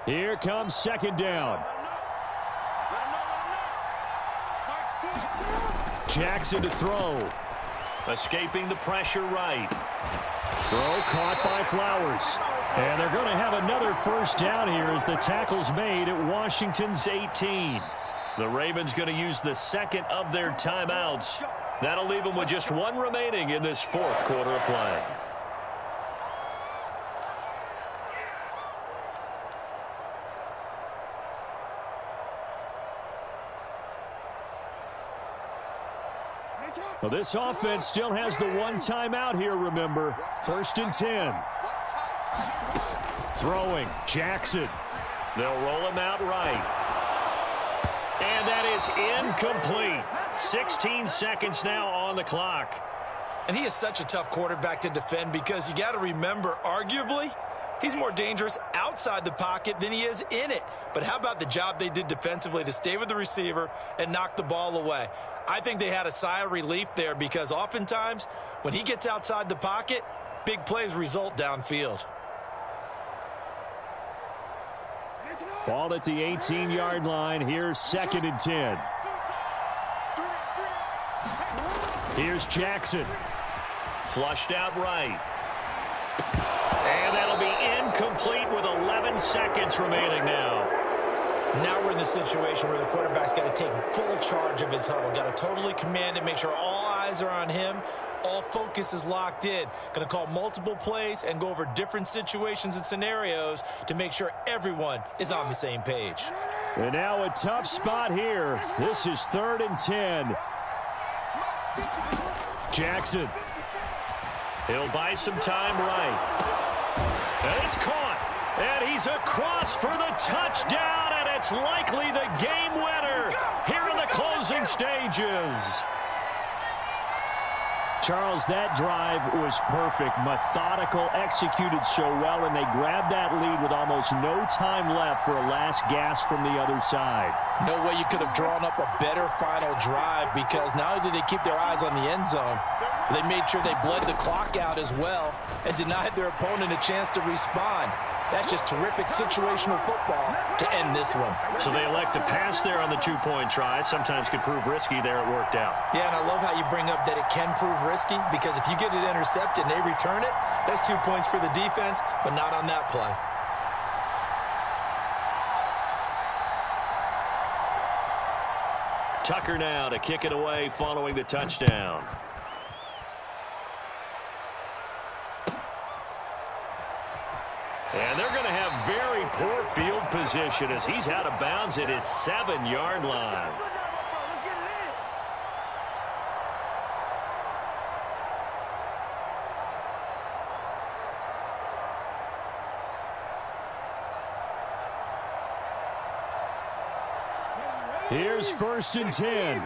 Here comes 2nd down. Jackson to throw. Escaping the pressure right. Throw caught by Flowers. And they're going to have another 1st down here as the tackle's made at Washington's 18. The Ravens going to use the 2nd of their timeouts. That'll leave them with just 1 remaining in this 4th quarter of play. Well, this offense still has the 1 timeout here, remember. 1st and 10. Throwing. Jackson. They'll roll him out right. And that is incomplete. 16 seconds now on the clock. And he is such a tough quarterback to defend, because you got to remember, arguably, he's more dangerous outside the pocket than he is in it. But how about the job they did defensively to stay with the receiver and knock the ball away? I think they had a sigh of relief there, because oftentimes when he gets outside the pocket, big plays result downfield. Ball at the 18-yard line. Here's 2nd and 10. Here's Jackson. Flushed out right. And that'll be incomplete with 11 seconds remaining now. Now we're in the situation where the quarterback's got to take full charge of his huddle. Got to totally command it, make sure all eyes are on him. All focus is locked in. Going to call multiple plays and go over different situations and scenarios to make sure everyone is on the same page. And now a tough spot here. This is 3rd and 10. Jackson. He'll buy some time right. And it's caught. And he's across for the touchdown, and it's likely the game winner here in the closing stages. Charles, that drive was perfect. Methodical, executed so well, and they grabbed that lead with almost no time left for a last gasp from the other side. No way you could have drawn up a better final drive, because not only did they keep their eyes on the end zone, they made sure they bled the clock out as well and denied their opponent a chance to respond. That's just terrific situational football to end this one. So they elect to pass there on the 2-point try. Sometimes could prove risky. There it worked out. Yeah, and I love how you bring up that it can prove risky, because if you get it intercepted and they return it, that's 2 points for the defense, but not on that play. Tucker now to kick it away following the touchdown. And they're going to have very poor field position as he's out of bounds at his 7-yard line. Here's 1st and 10.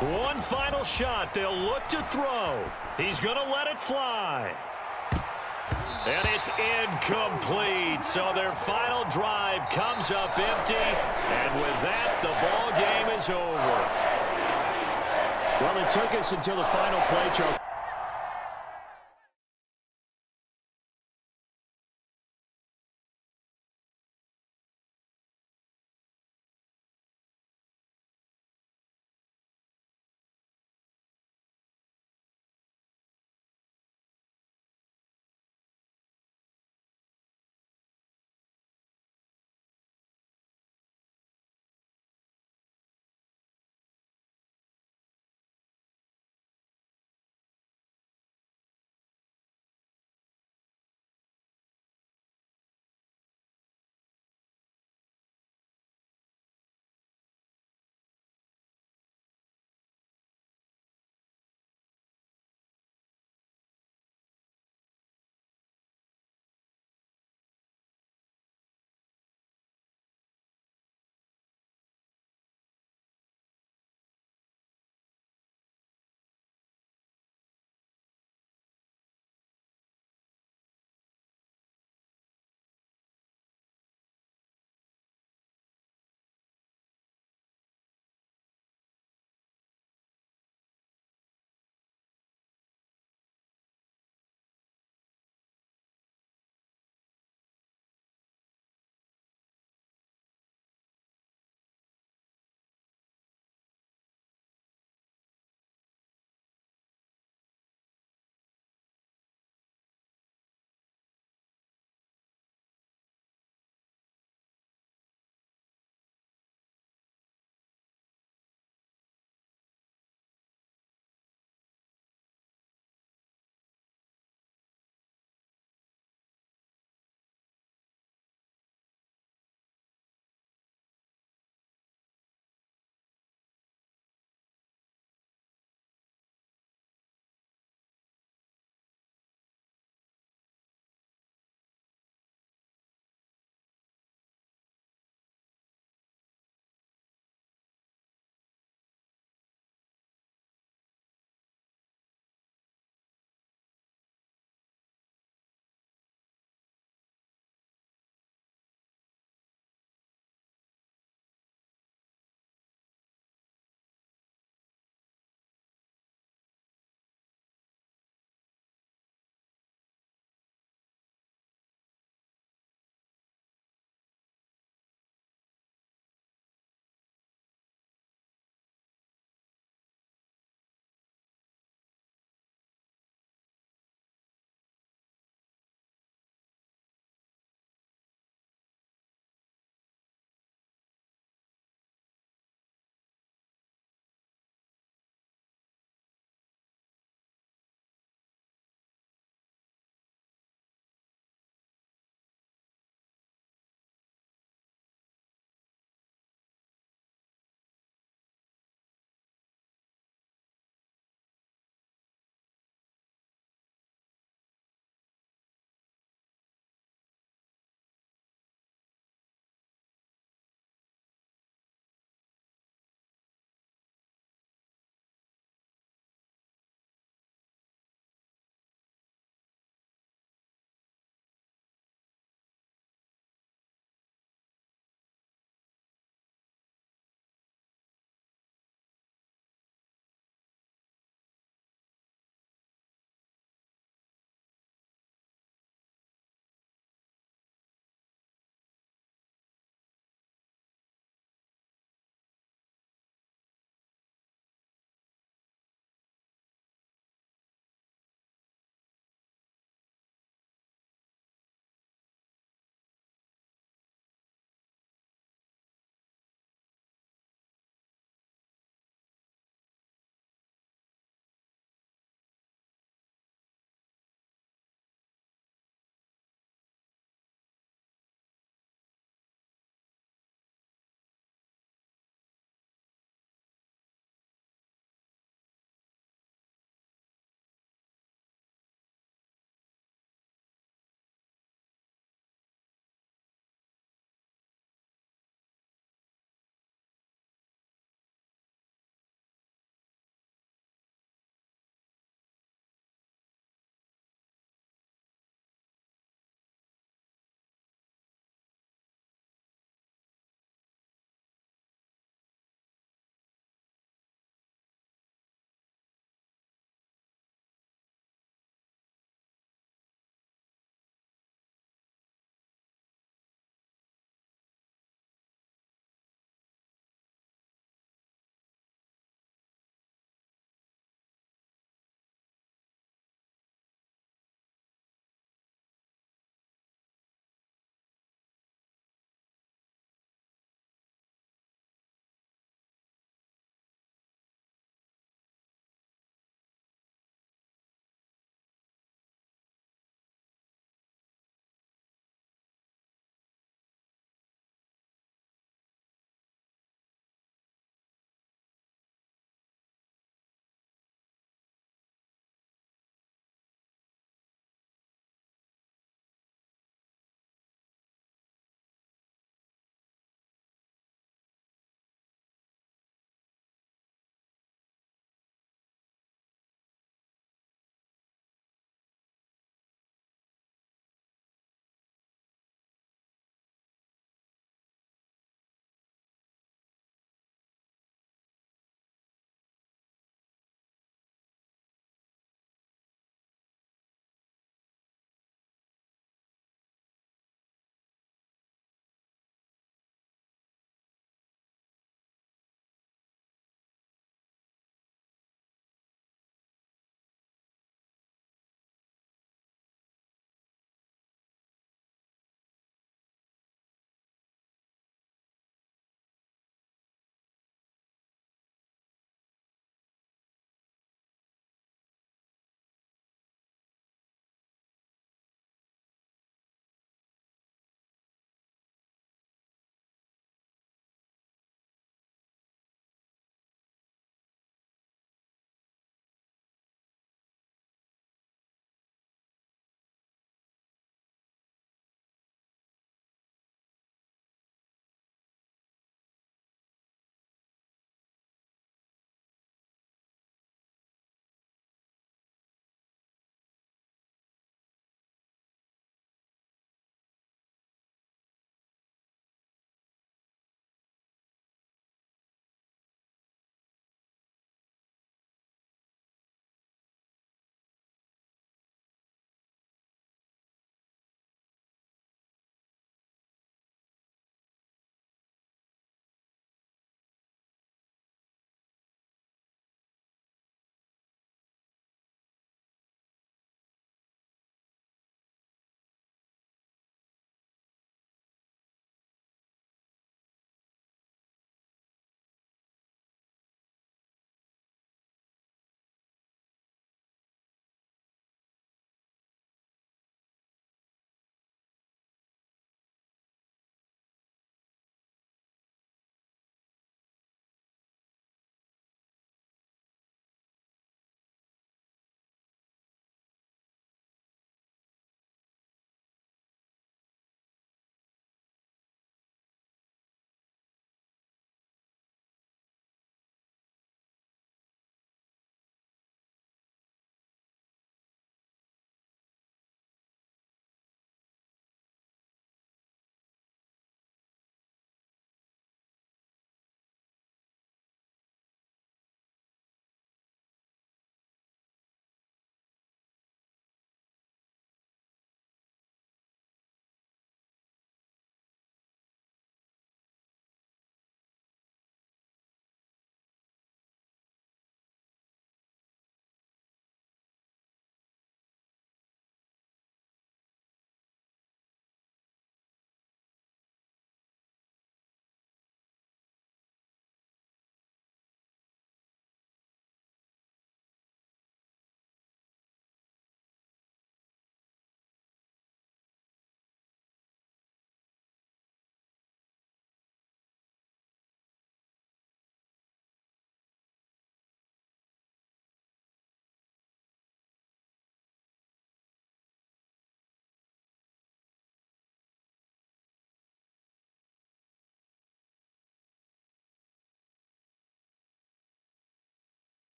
One final shot. They'll look to throw. He's going to let it fly. And it's incomplete. So their final drive comes up empty. And with that, the ball game is over. Well, it took us until the final play, Charles.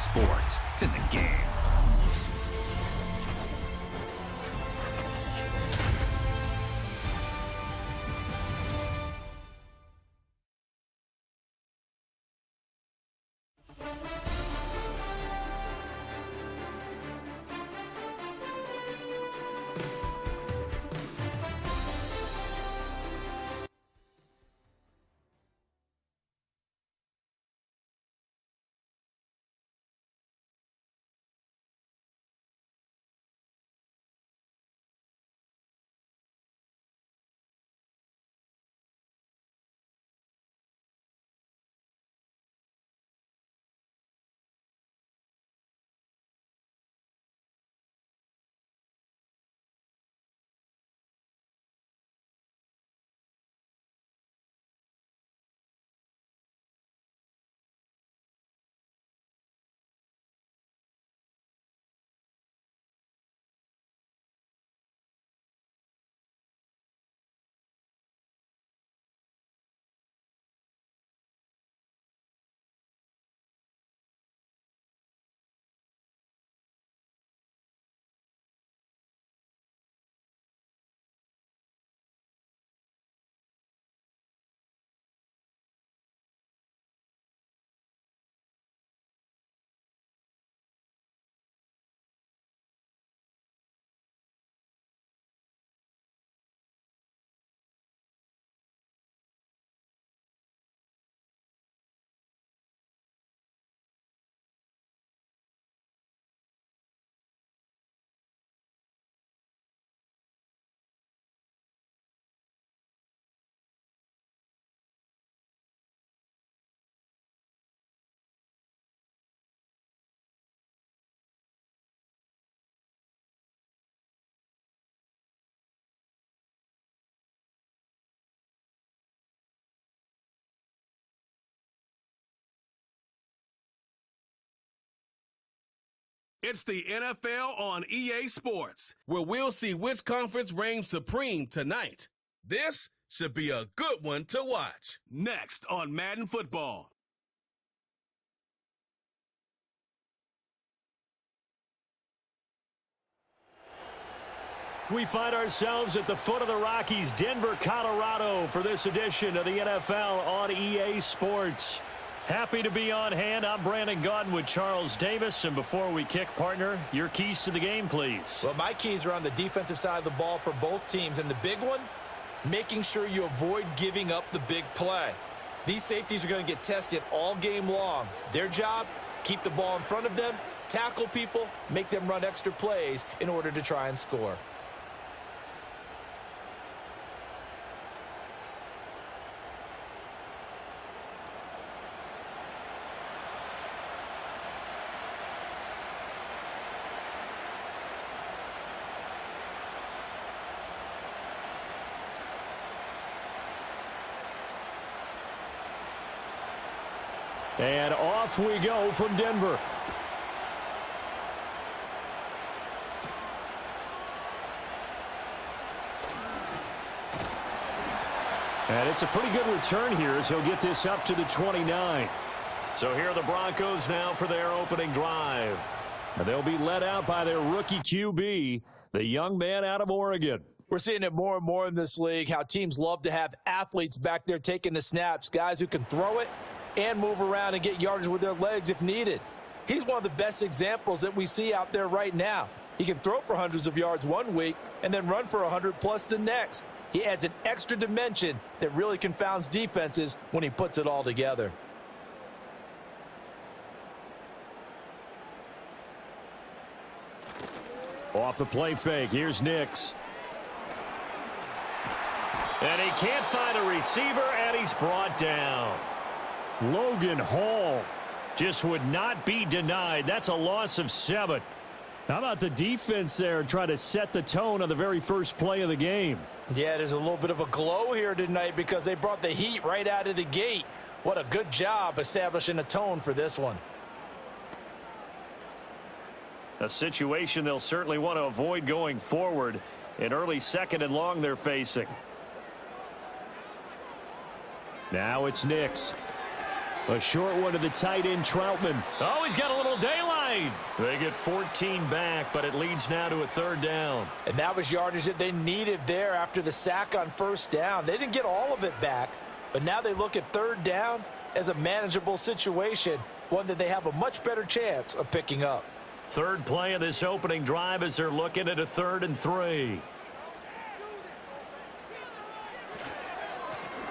sports. It's in the game. It's the NFL on EA Sports, where we'll see which conference reigns supreme tonight. This should be a good one to watch. Next on Madden Football. We find ourselves at the foot of the Rockies, Denver, Colorado, for this edition of the NFL on EA Sports. Happy to be on hand. I'm Brandon Gaudin with Charles Davis. And before we kick, partner, your keys to the game, please. Well, my keys are on the defensive side of the ball for both teams. And the big one, making sure you avoid giving up the big play. These safeties are going to get tested all game long. Their job, keep the ball in front of them, tackle people, make them run extra plays in order to try and score. And off we go from Denver. And it's a pretty good return here as he'll get this up to the 29. So here are the Broncos now for their opening drive. And they'll be led out by their rookie QB, the young man out of Oregon. We're seeing it more and more in this league, how teams love to have athletes back there taking the snaps, guys who can throw it and move around and get yardage with their legs if needed. He's one of the best examples that we see out there right now. He can throw for hundreds of yards one week and then run for 100+ the next. He adds an extra dimension that really confounds defenses when he puts it all together. Off the play fake, here's Nix. And he can't find a receiver, and he's brought down. Logan Hall just would not be denied. That's a loss of 7. How about the defense there trying to set the tone on the very first play of the game? Yeah, there's a little bit of a glow here tonight because they brought the heat right out of the gate. What a good job establishing a tone for this one. A situation they'll certainly want to avoid going forward. An early second and long they're facing. Now it's Nix. A short one to the tight end, Troutman. Oh, he's got a little daylight. They get 14 back, but it leads now to a third down. And that was yardage that they needed there after the sack on first down. They didn't get all of it back, but now they look at third down as a manageable situation, one that they have a much better chance of picking up. Third play of this opening drive as they're looking at a 3rd and 3.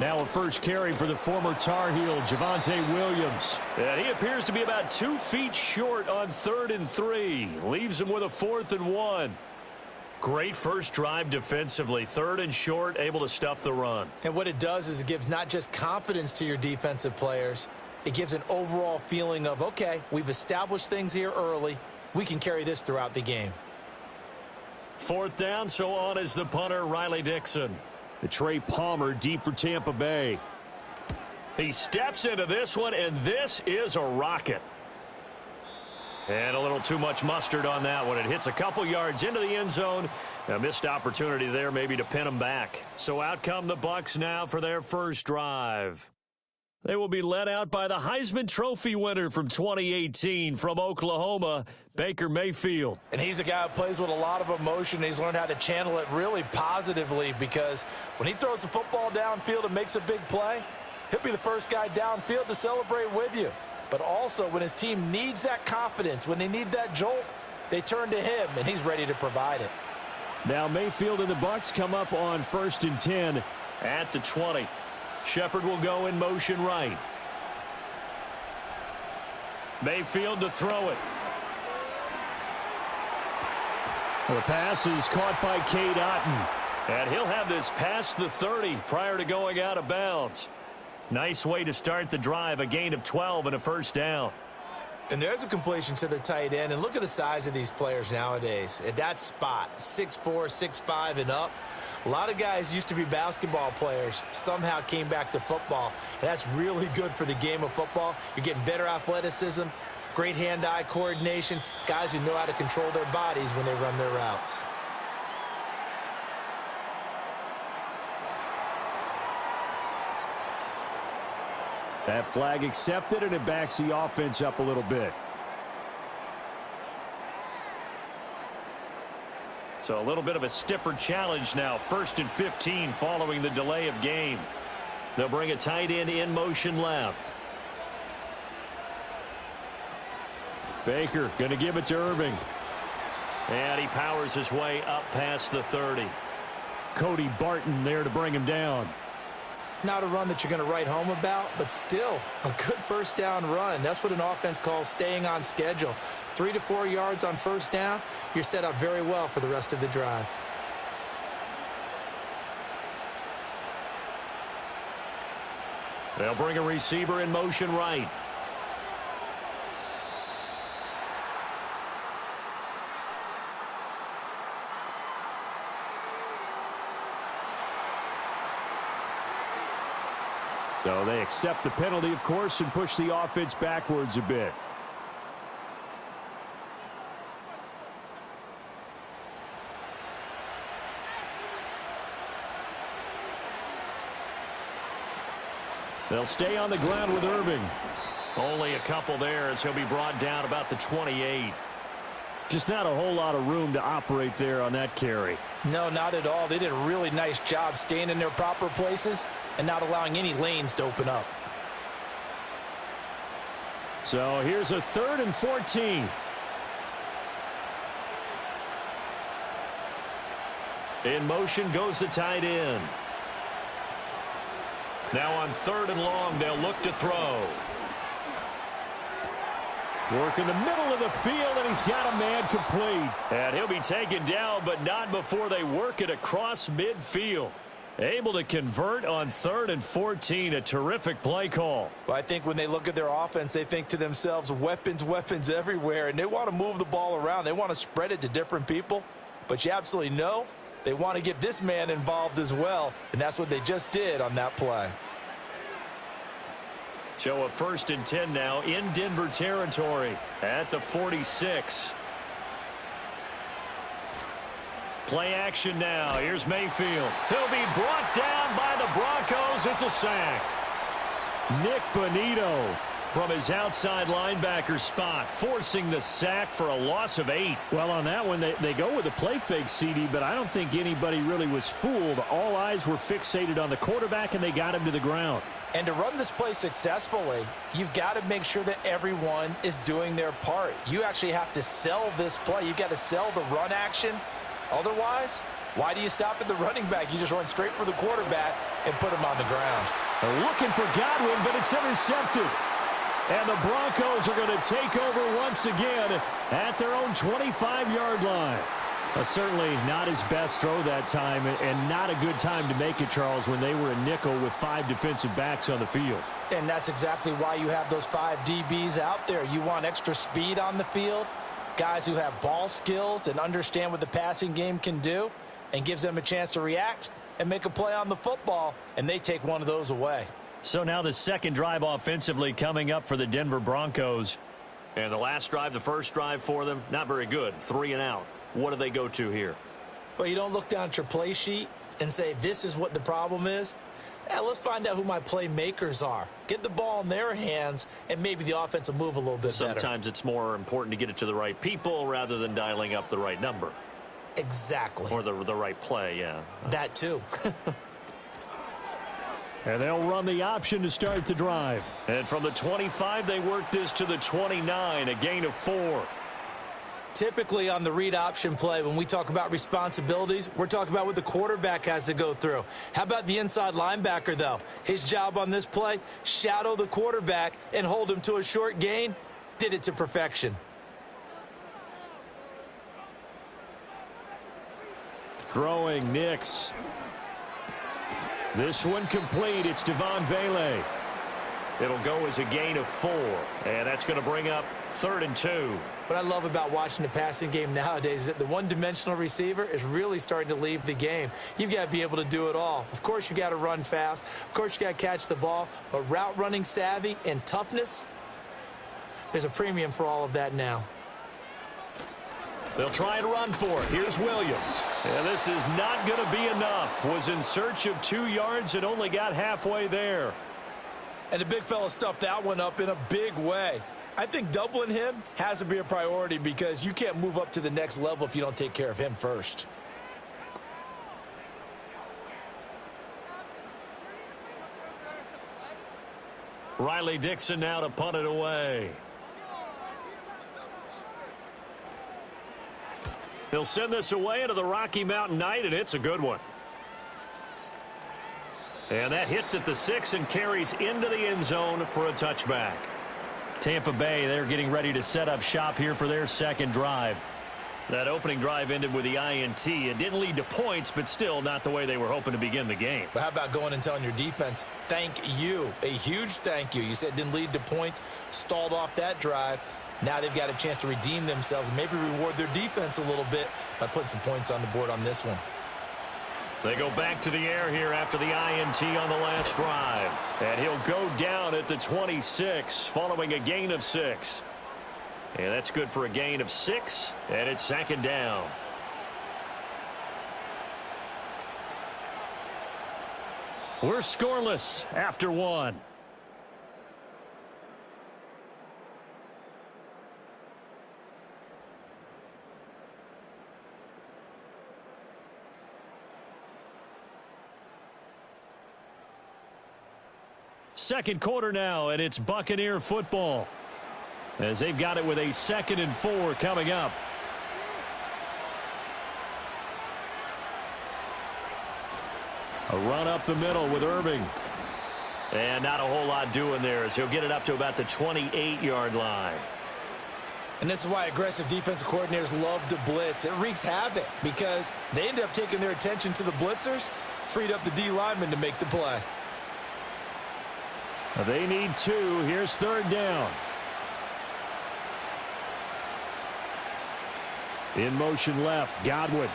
Now a first carry for the former Tar Heel, Javonte Williams. And he appears to be about 2 feet short on 3rd and 3. Leaves him with a 4th and 1. Great first drive defensively. 3rd and short, able to stuff the run. And what it does is it gives not just confidence to your defensive players, it gives an overall feeling of, okay, we've established things here early. We can carry this throughout the game. 4th down, so on is the punter, Riley Dixon. The Trey Palmer deep for Tampa Bay. He steps into this one, and this is a rocket. And a little too much mustard on that one. It hits a couple yards into the end zone. A missed opportunity there maybe to pin him back. So out come the Bucs now for their first drive. They will be led out by the Heisman Trophy winner from 2018 from Oklahoma, Baker Mayfield. And he's a guy who plays with a lot of emotion. He's learned how to channel it really positively, because when he throws the football downfield and makes a big play, he'll be the first guy downfield to celebrate with you. But also when his team needs that confidence, when they need that jolt, they turn to him, and he's ready to provide it. Now Mayfield and the Bucs come up on 1st and 10 at the 20. Shepard will go in motion right. Mayfield to throw it. The pass is caught by Cade Otton. And he'll have this past the 30 prior to going out of bounds. Nice way to start the drive, a gain of 12 and a first down. And there's a completion to the tight end. And look at the size of these players nowadays. At that spot, 6'4", 6'5", and up. A lot of guys used to be basketball players, somehow came back to football. And that's really good for the game of football. You're getting better athleticism, great hand-eye coordination, guys who know how to control their bodies when they run their routes. That flag accepted, and it backs the offense up a little bit. So a little bit of a stiffer challenge now. 1st and 15 following the delay of game. They'll bring a tight end in motion left. Baker going to give it to Irving. And he powers his way up past the 30. Cody Barton there to bring him down. Not a run that you're going to write home about, but still a good first down run. That's what an offense calls staying on schedule. 3 to 4 yards on first down, you're set up very well for the rest of the drive. They'll bring a receiver in motion right. So they accept the penalty, of course, and push the offense backwards a bit. They'll stay on the ground with Irving. Only a couple there as he'll be brought down about the 28. Just not a whole lot of room to operate there on that carry. No, not at all. They did a really nice job staying in their proper places and not allowing any lanes to open up. So here's a 3rd and 14. In motion goes the tight end. Now on 3rd and long, they'll look to throw. Work in the middle of the field, and he's got a man complete. And he'll be taken down, but not before they work it across midfield. Able to convert on 3rd and 14, a terrific play call. Well, I think when they look at their offense, they think to themselves, weapons, weapons everywhere, and they want to move the ball around. They want to spread it to different people, but you absolutely know they want to get this man involved as well, and that's what they just did on that play. So a 1st and 10 now in Denver territory at the 46. Play action now. Here's Mayfield. He'll be brought down by the Broncos. It's a sack. Nick Bonito from his outside linebacker spot, forcing the sack for a loss of 8. Well, on that one, they go with a play fake, CD, but I don't think anybody really was fooled. All eyes were fixated on the quarterback, and they got him to the ground. And to run this play successfully, you've got to make sure that everyone is doing their part. You actually have to sell this play. You've got to sell the run action. Otherwise, why do you stop at the running back? You just run straight for the quarterback and put him on the ground. They're looking for Godwin, but it's intercepted. And the Broncos are going to take over once again at their own 25-yard line. Certainly not his best throw that time, and not a good time to make it, Charles, when they were a nickel with 5 defensive backs on the field. And that's exactly why you have those 5 DBs out there. You want extra speed on the field, guys who have ball skills and understand what the passing game can do, and gives them a chance to react and make a play on the football, and they take one of those away. So now the second drive offensively coming up for the Denver Broncos. And the last drive, the first drive for them, not very good. 3 and out. What do they go to here? Well, you don't look down at your play sheet and say, this is what the problem is. Let's find out who my playmakers are. Get the ball in their hands, and maybe the offense will move a little bit better. Sometimes it's more important to get it to the right people rather than dialing up the right number. Exactly. Or the right play, yeah. That too. And they'll run the option to start the drive. And from the 25, they work this to the 29, a gain of 4. Typically on the read option play, when we talk about responsibilities, we're talking about what the quarterback has to go through. How about the inside linebacker, though? His job on this play, shadow the quarterback and hold him to a short gain. Did it to perfection. Throwing Nix. This one complete. It's Devon Vele. It'll go as a gain of 4. And that's going to bring up 3rd and 2. What I love about watching the passing game nowadays is that the one-dimensional receiver is really starting to leave the game. You've got to be able to do it all. Of course, you got to run fast. Of course, you got to catch the ball. But route running savvy and toughness, there's a premium for all of that now. They'll try and run for it. Here's Williams. And this is not going to be enough. Was in search of 2 yards and only got halfway there. And the big fella stuffed that one up in a big way. I think doubling him has to be a priority because you can't move up to the next level if you don't take care of him first. Riley Dixon now to punt it away. He'll send this away into the Rocky Mountain Night, and it's a good one. And that hits at the 6 and carries into the end zone for a touchback. Tampa Bay, they're getting ready to set up shop here for their second drive. That opening drive ended with the INT. It didn't lead to points, but still not the way they were hoping to begin the game. But how about going and telling your defense, thank you, a huge thank you. You said it didn't lead to points, stalled off that drive. Now they've got a chance to redeem themselves and maybe reward their defense a little bit by putting some points on the board on this one. They go back to the air here after the INT on the last drive. And he'll go down at the 26 following a gain of 6. And that's good for a gain of 6. And it's 2nd down. We're scoreless after 1. Second quarter now, and it's Buccaneer football as they've got it with a 2nd and 4 coming up. A run up the middle with Irving. And not a whole lot doing there as he'll get it up to about the 28-yard line. And this is why aggressive defensive coordinators love to blitz. It wreaks havoc because they end up taking their attention to the blitzers, freed up the D lineman to make the play. They need 2. Here's 3rd down. In motion left, Godwin.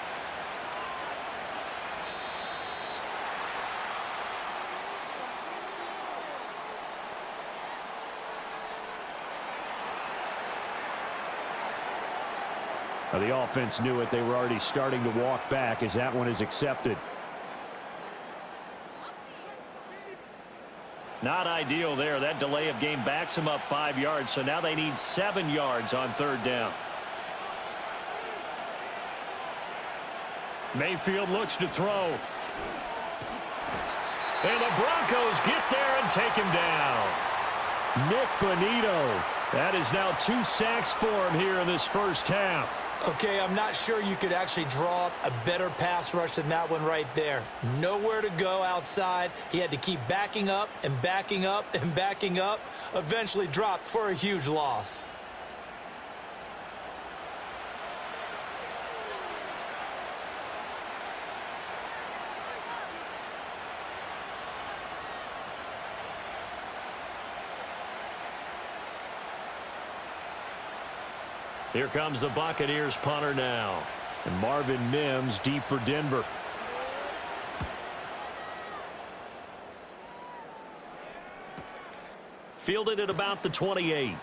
Now the offense knew it. They were already starting to walk back as that one is accepted. Not ideal there. That delay of game backs them up 5 yards, so now they need 7 yards on third down. Mayfield looks to throw. And the Broncos get there and take him down. Nick Bonito. That is now 2 sacks for him here in this first half. Okay, I'm not sure you could actually draw up a better pass rush than that one right there. Nowhere to go outside. He had to keep backing up and backing up and backing up. Eventually dropped for a huge loss. Here comes the Buccaneers punter now. And Marvin Mims deep for Denver. Fielded at about the 28.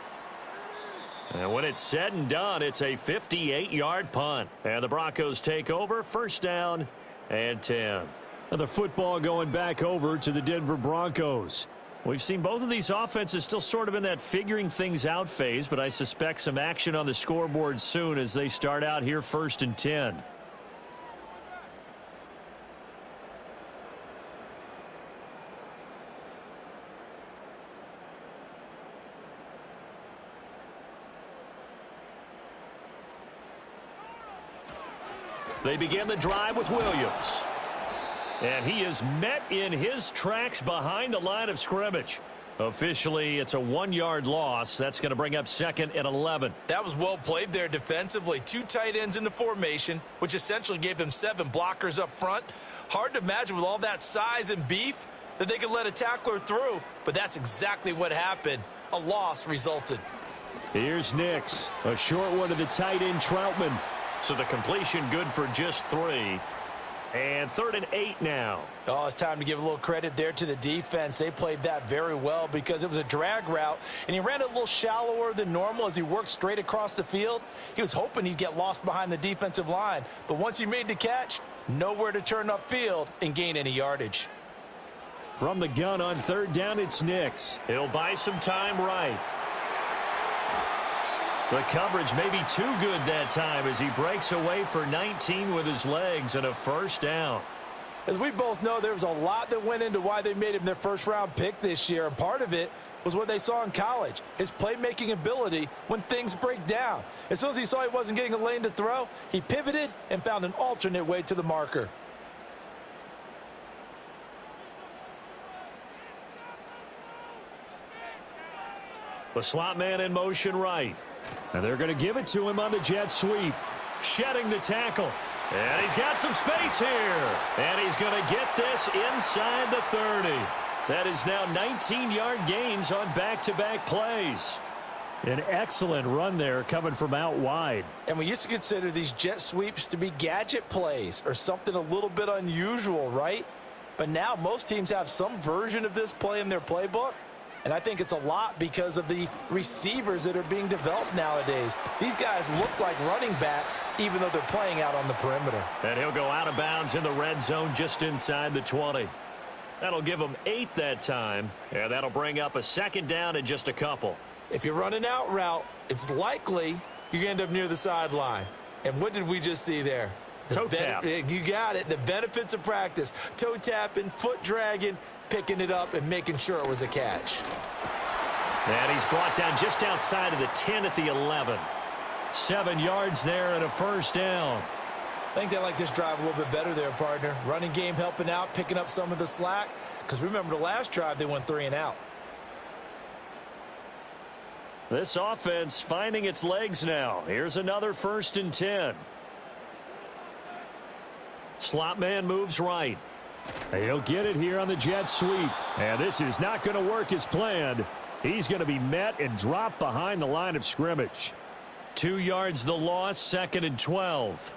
And when it's said and done, it's a 58-yard punt. And the Broncos take over, first down and 10. And the football going back over to the Denver Broncos. We've seen both of these offenses still sort of in that figuring things out phase, but I suspect some action on the scoreboard soon as they start out here first and 10. They begin the drive with Williams. And he is met in his tracks behind the line of scrimmage. Officially, it's a 1-yard loss. That's going to bring up second and 11. That was well played there defensively. 2 tight ends in the formation, which essentially gave them 7 blockers up front. Hard to imagine with all that size and beef that they could let a tackler through, but that's exactly what happened. A loss resulted. Here's Nix. A short one to the tight end, Troutman. So the completion good for just 3. And 3rd and 8 now. Oh, it's time to give a little credit there to the defense. They played that very well because it was a drag route, and he ran it a little shallower than normal as he worked straight across the field. He was hoping he'd get lost behind the defensive line, but once he made the catch, nowhere to turn upfield and gain any yardage. From the gun on 3rd down, it's Nix. He'll buy some time right. The coverage may be too good that time as he breaks away for 19 with his legs and a first down. As we both know, there was a lot that went into why they made him their first-round pick this year, and part of it was what they saw in college, his playmaking ability when things break down. As soon as he saw he wasn't getting a lane to throw, he pivoted and found an alternate way to the marker. The slot man in motion right. And they're going to give it to him on the jet sweep. Shedding the tackle. And he's got some space here. And he's going to get this inside the 30. That is now 19-yard gains on back-to-back plays. An excellent run there coming from out wide. And we used to consider these jet sweeps to be gadget plays or something a little bit unusual, right? But now most teams have some version of this play in their playbook. And I think it's a lot because of the receivers that are being developed nowadays. These guys look like running backs, even though they're playing out on the perimeter. And he'll go out of bounds in the red zone just inside the 20. That'll give him 8 that time. And that'll bring up a second down and just a couple. If you're running out route, it's likely you're going to end up near the sideline. And what did we just see there? Toe tap. You got it. The benefits of practice. Toe tapping, foot dragging, picking it up and making sure it was a catch. And he's brought down just outside of the 10 at the 11. 7 yards there and a first down. I think they like this drive a little bit better there, partner. Running game helping out, picking up some of the slack. Because remember the last drive they went 3 and out. This offense finding its legs now. Here's another 1st and 10. Slot man moves right. He'll get it here on the jet sweep. And this is not going to work as planned. He's going to be met and dropped behind the line of scrimmage. 2 yards the loss, 2nd and 12.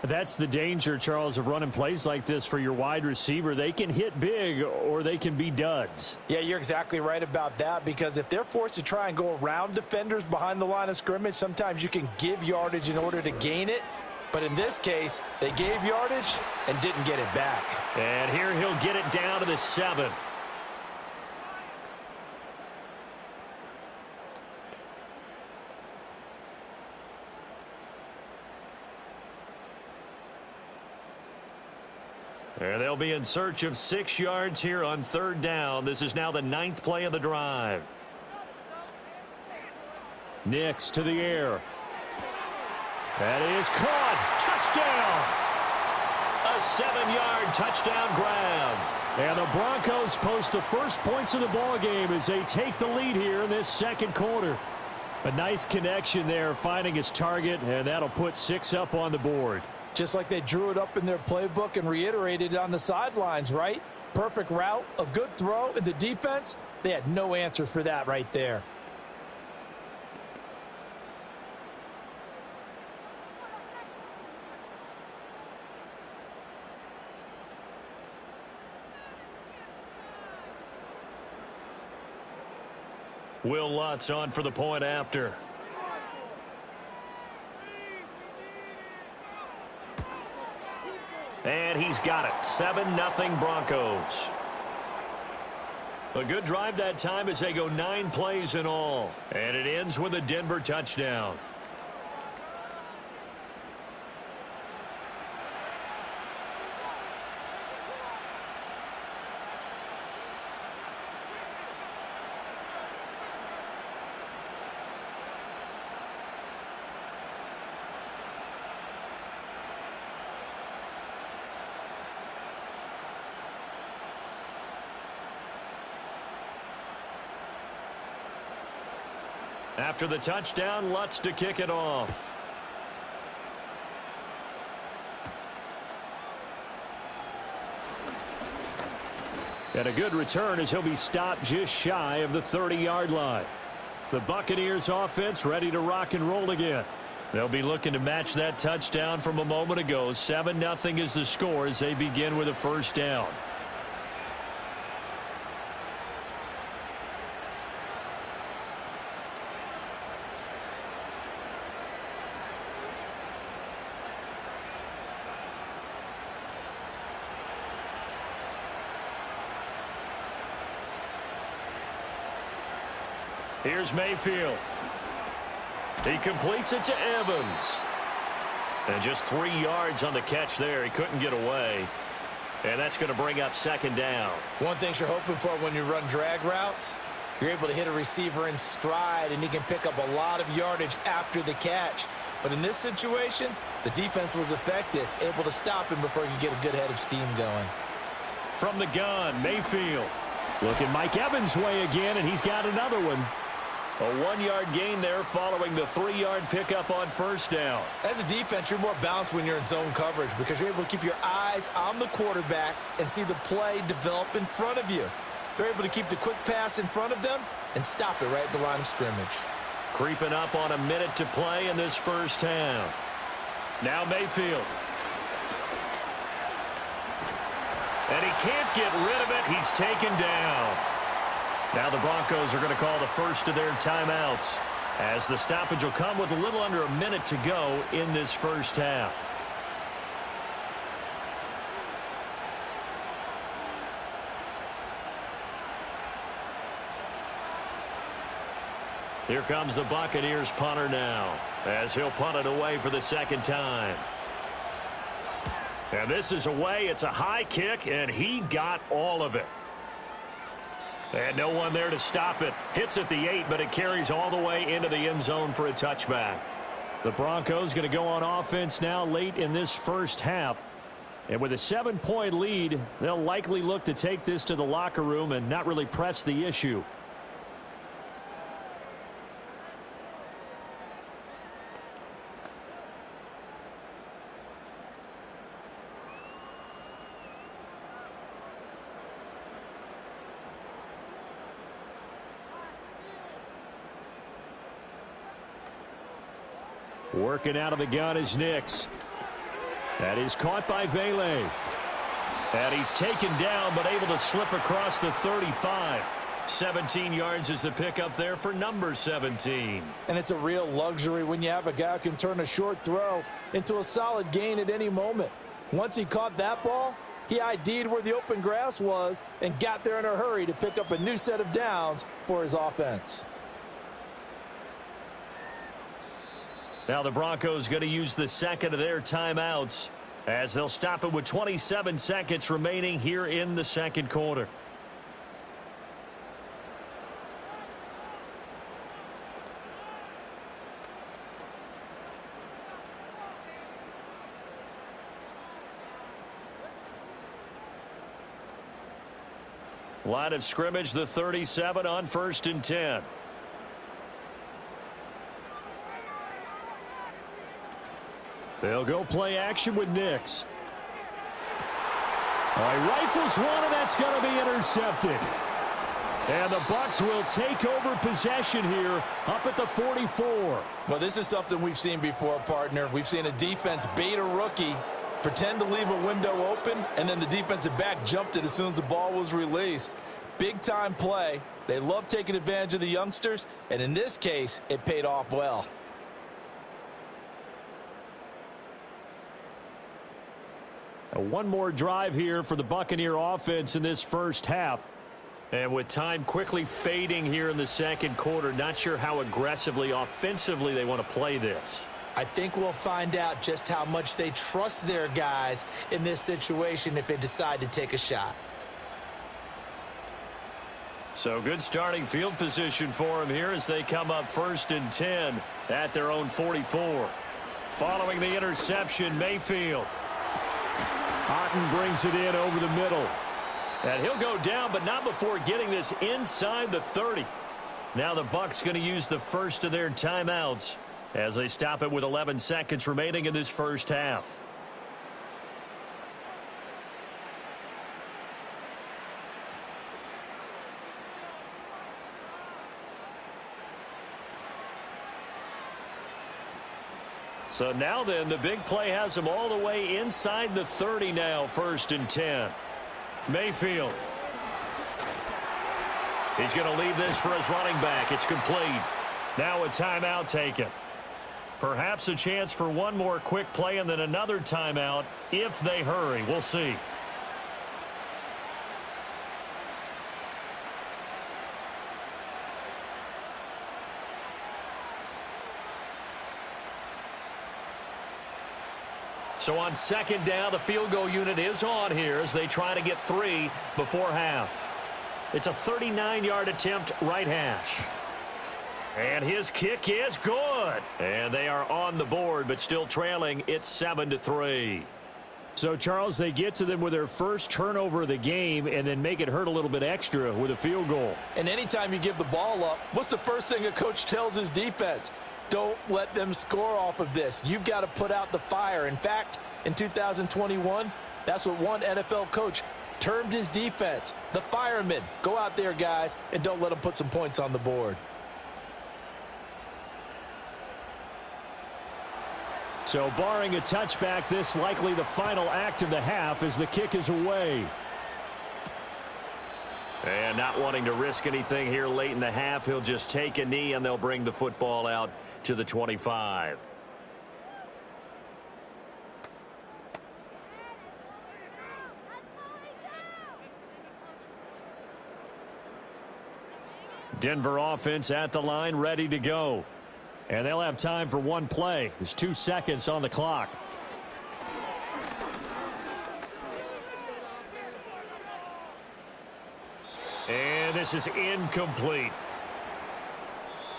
That's the danger, Charles, of running plays like this for your wide receiver. They can hit big or they can be duds. Yeah, you're exactly right about that, because if they're forced to try and go around defenders behind the line of scrimmage, sometimes you can give yardage in order to gain it. But in this case, they gave yardage and didn't get it back. And here he'll get it down to the 7. And they'll be in search of 6 yards here on 3rd down. This is now the 9th play of the drive. Nix to the air. That is caught. Touchdown. A 7-yard touchdown grab. And the Broncos post the first points of the ball game as they take the lead here in this 2nd quarter. A nice connection there, finding his target, and that'll put 6 up on the board. Just like they drew it up in their playbook and reiterated it on the sidelines, right? Perfect route, a good throw, and the defense, they had no answer for that right there. Will Lutz on for the point after. And he's got it. 7-0 Broncos. A good drive that time as they go 9 plays in all. And it ends with a Denver touchdown. After the touchdown, Lutz to kick it off. And a good return as he'll be stopped just shy of the 30-yard line. The Buccaneers offense ready to rock and roll again. They'll be looking to match that touchdown from a moment ago. 7-0 is the score as they begin with a 1st down. Here's Mayfield. He completes it to Evans. And just 3 yards on the catch there. He couldn't get away. And that's going to bring up 2nd down. One thing you're hoping for when you run drag routes, you're able to hit a receiver in stride, and he can pick up a lot of yardage after the catch. But in this situation, the defense was effective, able to stop him before he could get a good head of steam going. From the gun, Mayfield. Looking Mike Evans' way again, and he's got another one. A 1-yard gain there following the 3-yard pickup on 1st down. As a defense, you're more balanced when you're in zone coverage because you're able to keep your eyes on the quarterback and see the play develop in front of you. They're able to keep the quick pass in front of them and stop it right at the line of scrimmage. Creeping up on a minute to play in this 1st half. Now Mayfield. And he can't get rid of it. He's taken down. Now the Broncos are going to call the first of their timeouts as the stoppage will come with a little under a minute to go in this 1st half. Here comes the Buccaneers punter now as he'll punt it away for the 2nd time. And this is away. It's a high kick, and he got all of it. And no one there to stop it. Hits at the 8, but it carries all the way into the end zone for a touchback. The Broncos going to go on offense now late in this 1st half. And with a 7-point lead, they'll likely look to take this to the locker room and not really press the issue. Working out of the gun is Nix. That is caught by Vele. And he's taken down but able to slip across the 35. 17 yards is the pickup there for number 17. And it's a real luxury when you have a guy who can turn a short throw into a solid gain at any moment. Once he caught that ball, he ID'd where the open grass was and got there in a hurry to pick up a new set of downs for his offense. Now the Broncos going to use the 2nd of their timeouts as they'll stop it with 27 seconds remaining here in the second quarter. Line of scrimmage, the 37 on 1st and 10. They'll go play action with Nix. All right, rifles one, and that's going to be intercepted. And the Bucs will take over possession here up at the 44. Well, this is something we've seen before, partner. We've seen a defense bait a rookie, pretend to leave a window open, and then the defensive back jumped it as soon as the ball was released. Big-time play. They love taking advantage of the youngsters, and in this case, it paid off well. One more drive here for the Buccaneer offense in this first half. And with time quickly fading here in the second quarter, not sure how aggressively, offensively they want to play this. I think we'll find out just how much they trust their guys in this situation if they decide to take a shot. So good starting field position for them here as they come up 1st and 10 at their own 44. Following the interception, Mayfield. Otten brings it in over the middle. And he'll go down, but not before getting this inside the 30. Now the Bucs going to use the first of their timeouts as they stop it with 11 seconds remaining in this first half. So now then, the big play has them all the way inside the 30 now, 1st and 10. Mayfield. He's going to leave this for his running back. It's complete. Now a timeout taken. Perhaps a chance for one more quick play and then another timeout if they hurry. We'll see. So on 2nd down, the field goal unit is on here as they try to get 3 before half. It's a 39-yard attempt, right hash. And his kick is good. And they are on the board, but still trailing. It's 7-3. So, Charles, they get to them with their first turnover of the game and then make it hurt a little bit extra with a field goal. And anytime you give the ball up, what's the first thing a coach tells his defense? Don't let them score off of this. You've got to put out the fire. In fact, in 2021, that's what one NFL coach termed his defense. The firemen. Go out there, guys, and don't let them put some points on the board. So barring a touchback, this likely the final act of the half as the kick is away. And not wanting to risk anything here late in the half, he'll just take a knee and they'll bring the football out to the 25. Denver offense at the line, ready to go. And they'll have time for one play. There's 2 seconds on the clock. And this is incomplete.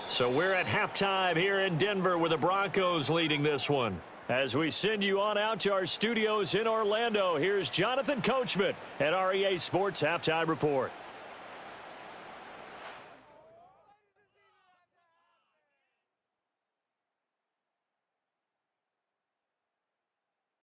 So we're at halftime here in Denver with the Broncos leading this one. As we send you on out to our studios in Orlando, here's Jonathan Coachman at REA Sports Halftime Report.